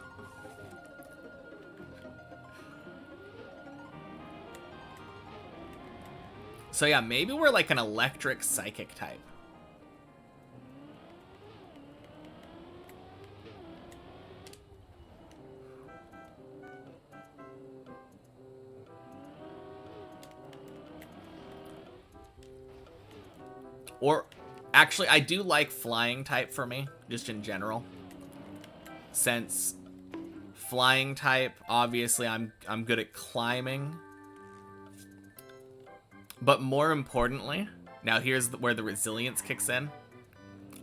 So yeah, maybe we're like an electric psychic type. Or, actually, I do like flying type for me, just in general. Since flying type, obviously, I'm good at climbing. But more importantly, now here's where the resilience kicks in.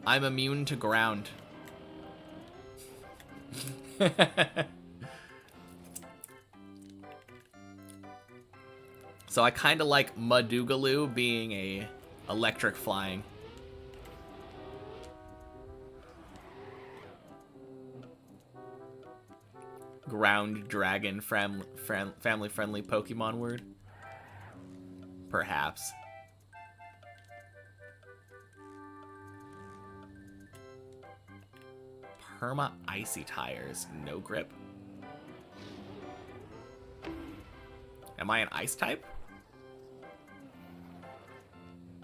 I'm immune to ground. So I kind of like Madugaloo being a electric flying. Ground dragon family-friendly Pokemon word. Perhaps. Perma icy tires, no grip. Am I an ice type?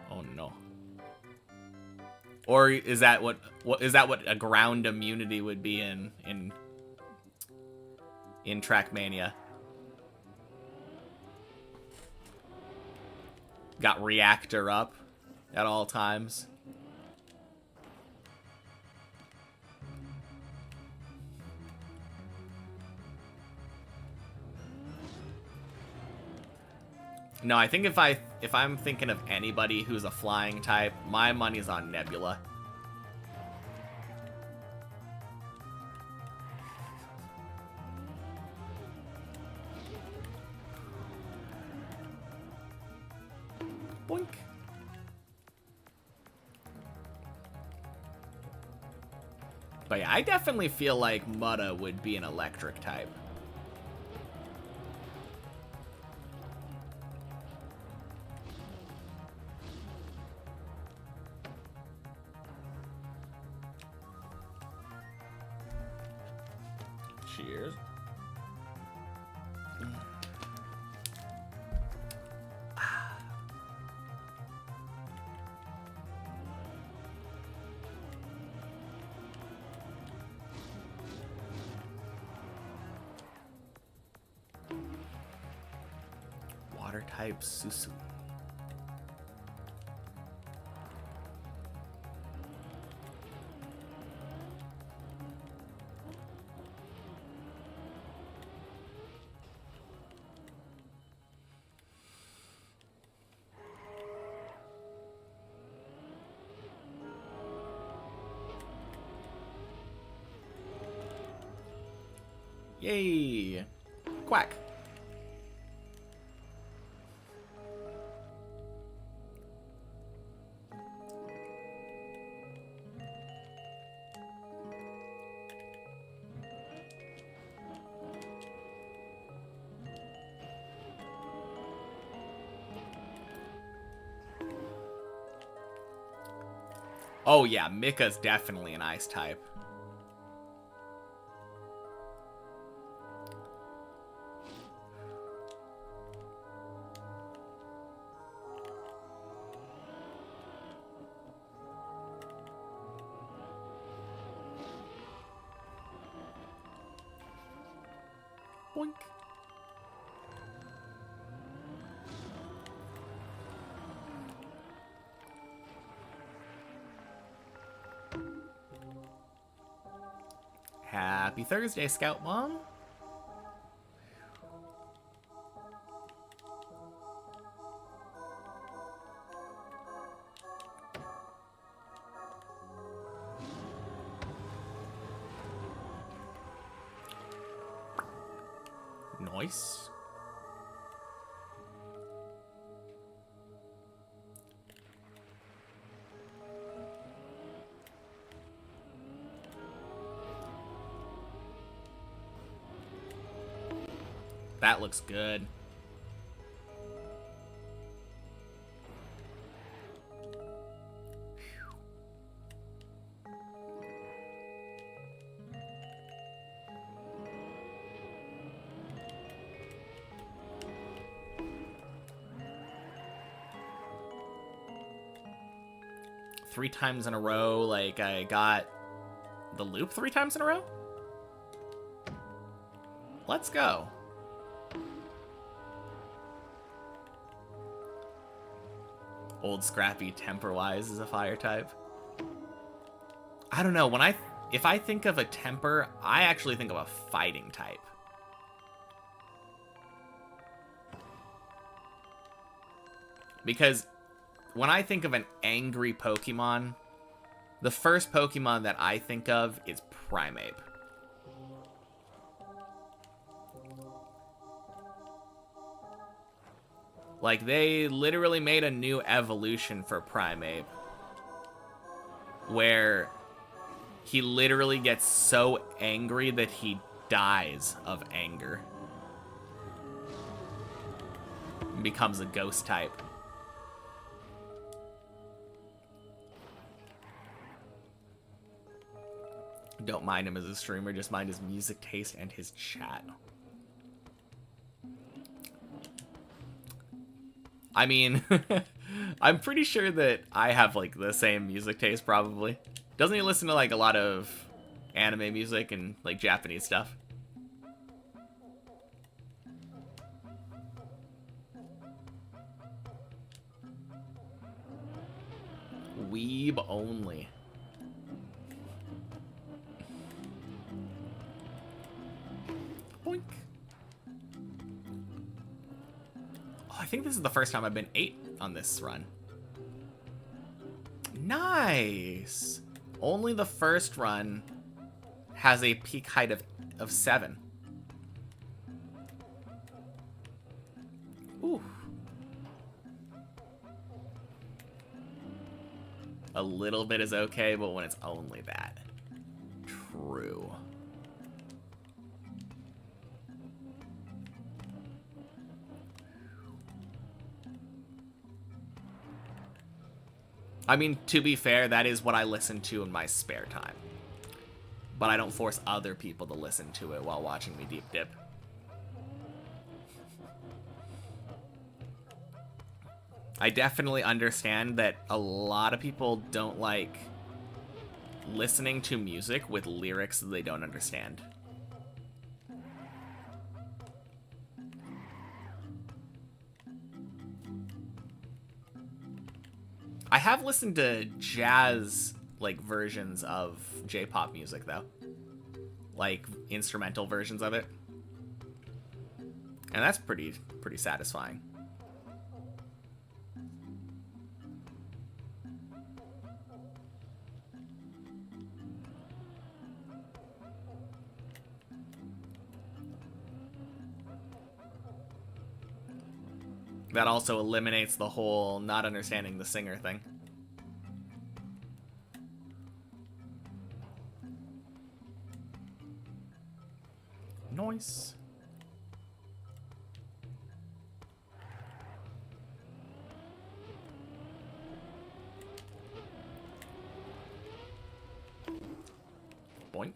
Oh no. Or is that what a ground immunity would be in Trackmania? Got reactor up at all times. No, I think if I'm thinking of anybody who's a flying type, my money's on Nebula. Boink. But yeah, I definitely feel like Mutta would be an electric type. Cheers. Water type Susu. Yay! Quack. Oh yeah, Mika's definitely an ice type. Boink. Happy Thursday, Scout Mom. Nice. That looks good. Three times in a row, like I got the loop 3 times in a row? Let's go. Old Scrappy temper-wise is a fire type. I don't know, if I think of a temper, I actually think of a fighting type. Because when I think of an angry Pokemon, the first Pokemon that I think of is Primeape. Like, they literally made a new evolution for Primeape, where he literally gets so angry that he dies of anger. Becomes a ghost type. Don't mind him as a streamer, just mind his music taste and his chat. I mean, I'm pretty sure that I have, like, the same music taste, probably. Doesn't he listen to, like, a lot of anime music and, like, Japanese stuff? Weeb only. Boink. Oh, I think this is the first time I've been 8 on this run. Nice. Only the first run has a peak height of 7. Ooh. A little bit is okay, but when it's only that. True. I mean, to be fair, that is what I listen to in my spare time. but I don't force other people to listen to it while watching me deep dip. I definitely understand that a lot of people don't like listening to music with lyrics that they don't understand. I have listened to jazz like versions of J-pop music though. Like instrumental versions of it. And that's pretty satisfying. That also eliminates the whole not understanding the singer thing. Nice. Boink.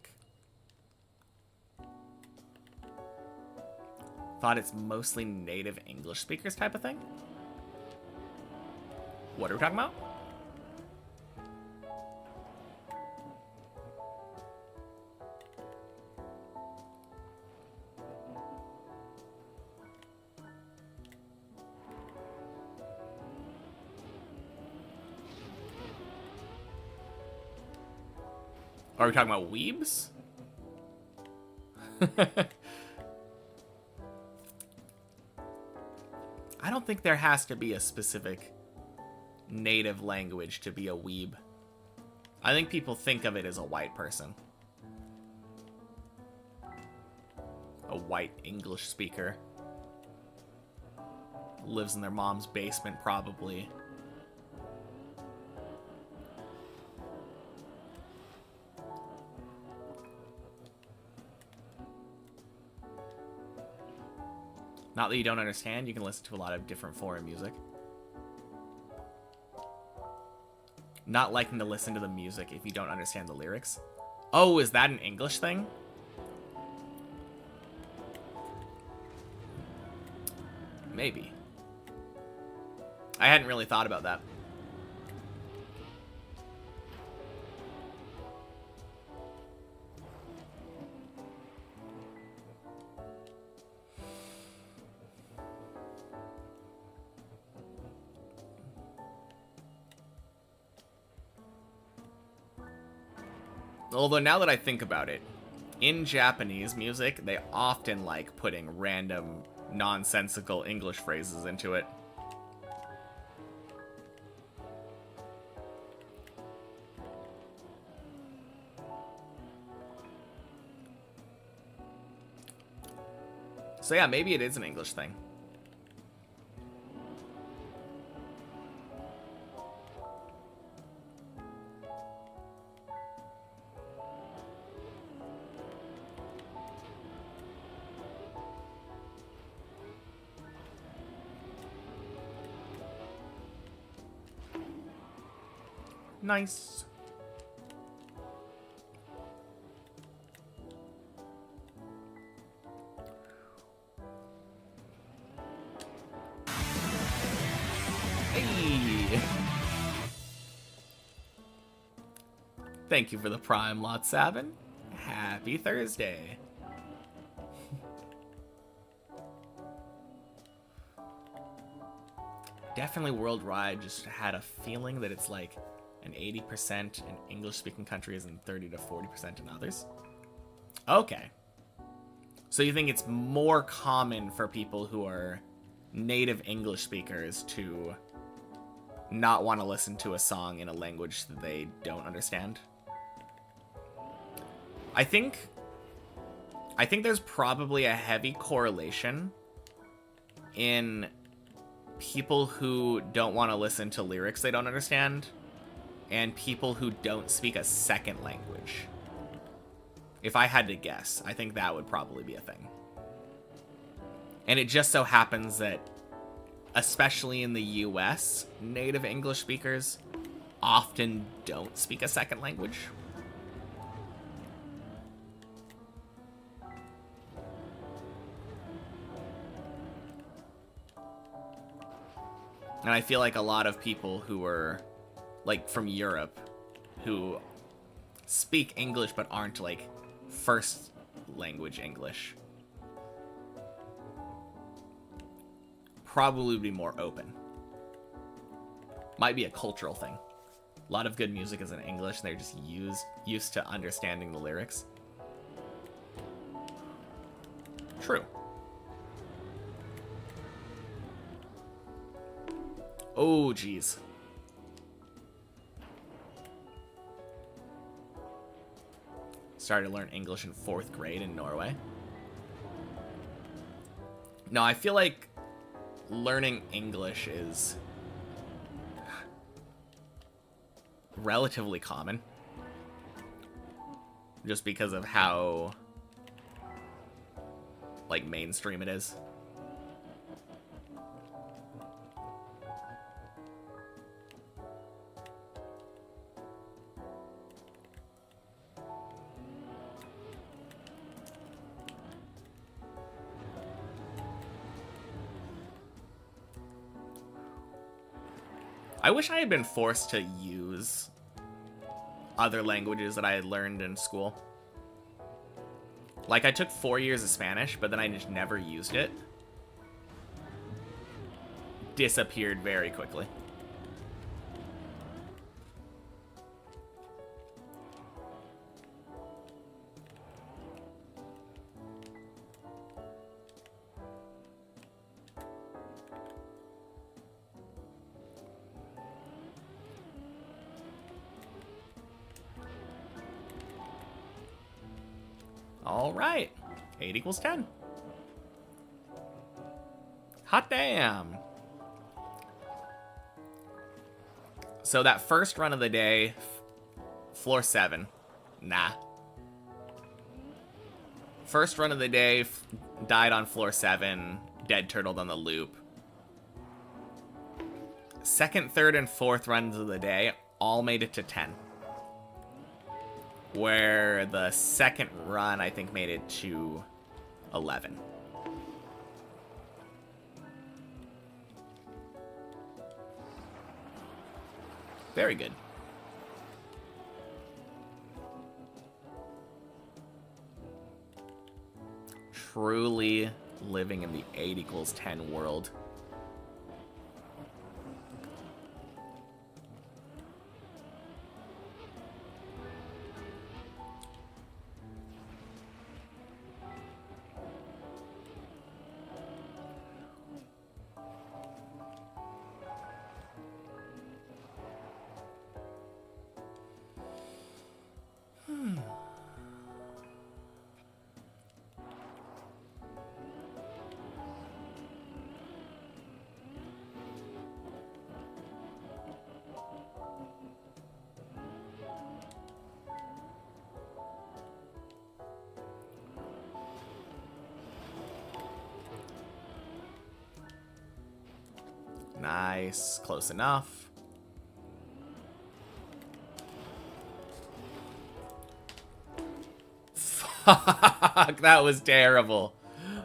Thought it's mostly native English speakers type of thing? What are we talking about? Are we talking about weebs? I don't think there has to be a specific native language to be a weeb. I think people think of it as a white person. A white English speaker. Lives in their mom's basement, probably. Not that you don't understand, you can listen to a lot of different foreign music. Not liking to listen to the music if you don't understand the lyrics. Oh, is that an English thing? Maybe. I hadn't really thought about that. Although now that I think about it, in Japanese music, they often like putting random, nonsensical English phrases into it. So yeah, maybe it is an English thing. Nice. Hey. Thank you for the Prime, Lot 7. Happy Thursday. Definitely worldwide, just had a feeling that it's like an 80% in English-speaking countries and 30 to 40% in others. Okay. So you think it's more common for people who are native English speakers to not want to listen to a song in a language that they don't understand? I think there's probably a heavy correlation in people who don't want to listen to lyrics they don't understand and people who don't speak a second language. If I had to guess, I think that would probably be a thing. And it just so happens that, especially in the US, native English speakers often don't speak a second language. And I feel like a lot of people who are, like, from Europe, who speak English but aren't, like, first language English, probably would be more open. Might be a cultural thing. A lot of good music is in English, and they're just used to understanding the lyrics. True. Oh, jeez. Started to learn English in 4th grade in Norway. No, I feel like learning English is relatively common. Just because of how, like, mainstream it is. I wish I had been forced to use other languages that I had learned in school. Like, I took 4 years of Spanish, but then I just never used it. Disappeared very quickly. All right, 8 equals 10. Hot damn. So that first run of the day, floor 7. Nah. First run of the day, died on floor 7, dead turtled on the loop. Second, third, and fourth runs of the day all made it to 10. Where the second run, I think, made it to 11. Very good. Truly living in the 8 equals 10 world. Nice. Close enough. Fuck, that was terrible.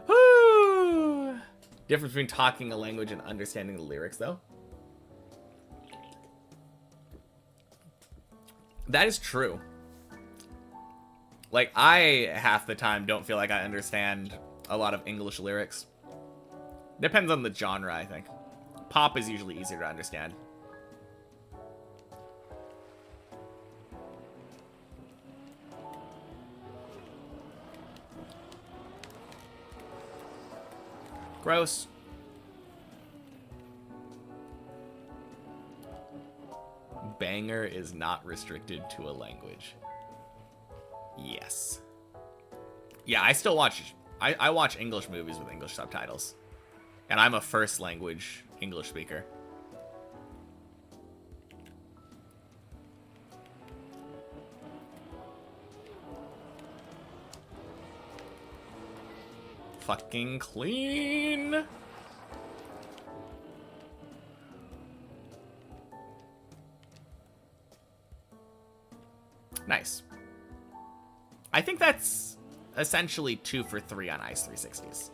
Woo! Difference between talking a language and understanding the lyrics, though. That is true. Like, I, half the time, don't feel like I understand a lot of English lyrics. Depends on the genre, I think. Pop is usually easier to understand. Gross. Banger is not restricted to a language. Yes. Yeah, I still watch... I watch English movies with English subtitles. And I'm a first language English speaker. Fucking clean. Nice. I think that's essentially 2 for 3 on Ice 360s.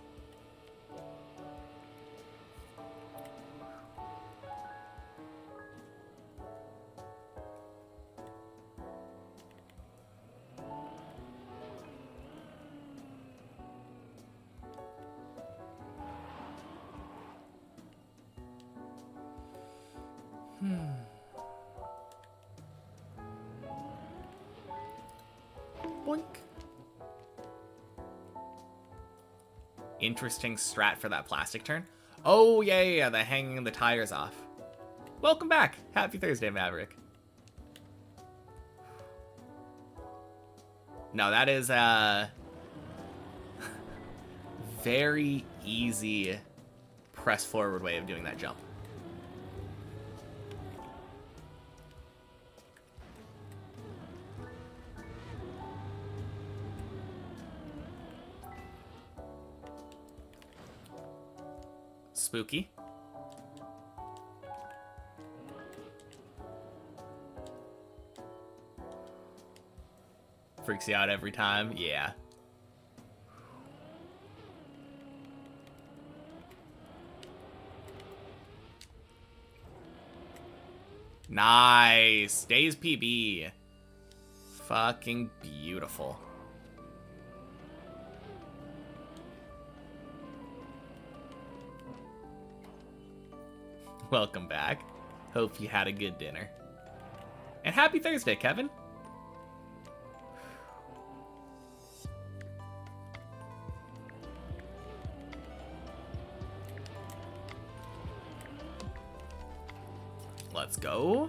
Boink. Interesting strat for that plastic turn. Oh, yeah, the hanging the tires off. Welcome back. Happy Thursday, Maverick. No, that is a very easy press forward way of doing that jump. Spooky. Freaks you out every time? Yeah. Nice. Days PB. Fucking beautiful. Welcome back. Hope you had a good dinner. And happy Thursday, Kevin. Let's go.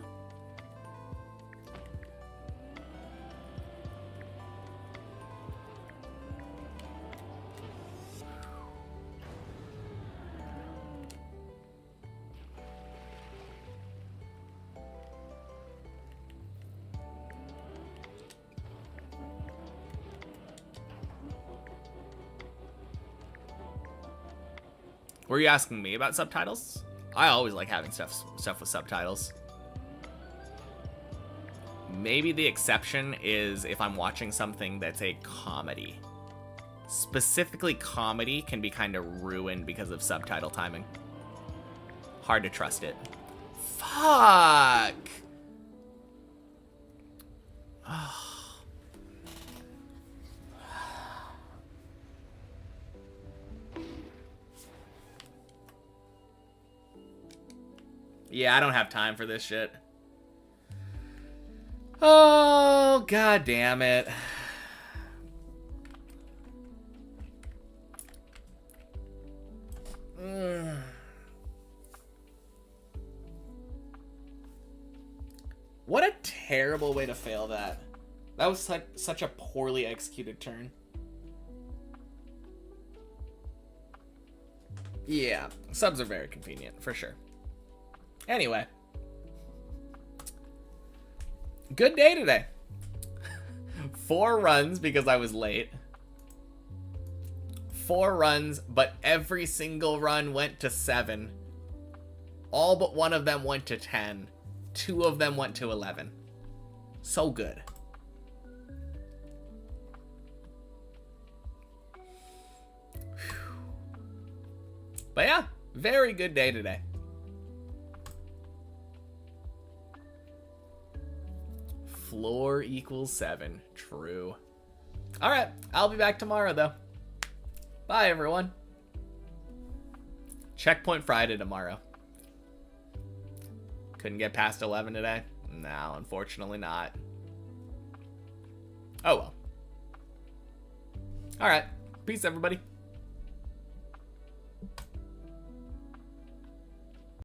Were you asking me about subtitles? I always like having stuff with subtitles. Maybe the exception is if I'm watching something that's a comedy. Specifically, comedy can be kind of ruined because of subtitle timing. Hard to trust it. Fuck! Yeah, I don't have time for this shit. Oh, god damn it. What a terrible way to fail that. That was such a poorly executed turn. Yeah, subs are very convenient, for sure. Anyway. Good day today. 4 runs because I was late. 4 runs, but every single run went to 7. All but one of them went to 10. 2 of them went to 11. So good. But yeah, very good day today. Floor equals 7. True. All right, I'll be back tomorrow, though. Bye, everyone. Checkpoint Friday tomorrow. Couldn't get past 11 today? No, unfortunately not. Oh, well. All right. Peace, everybody.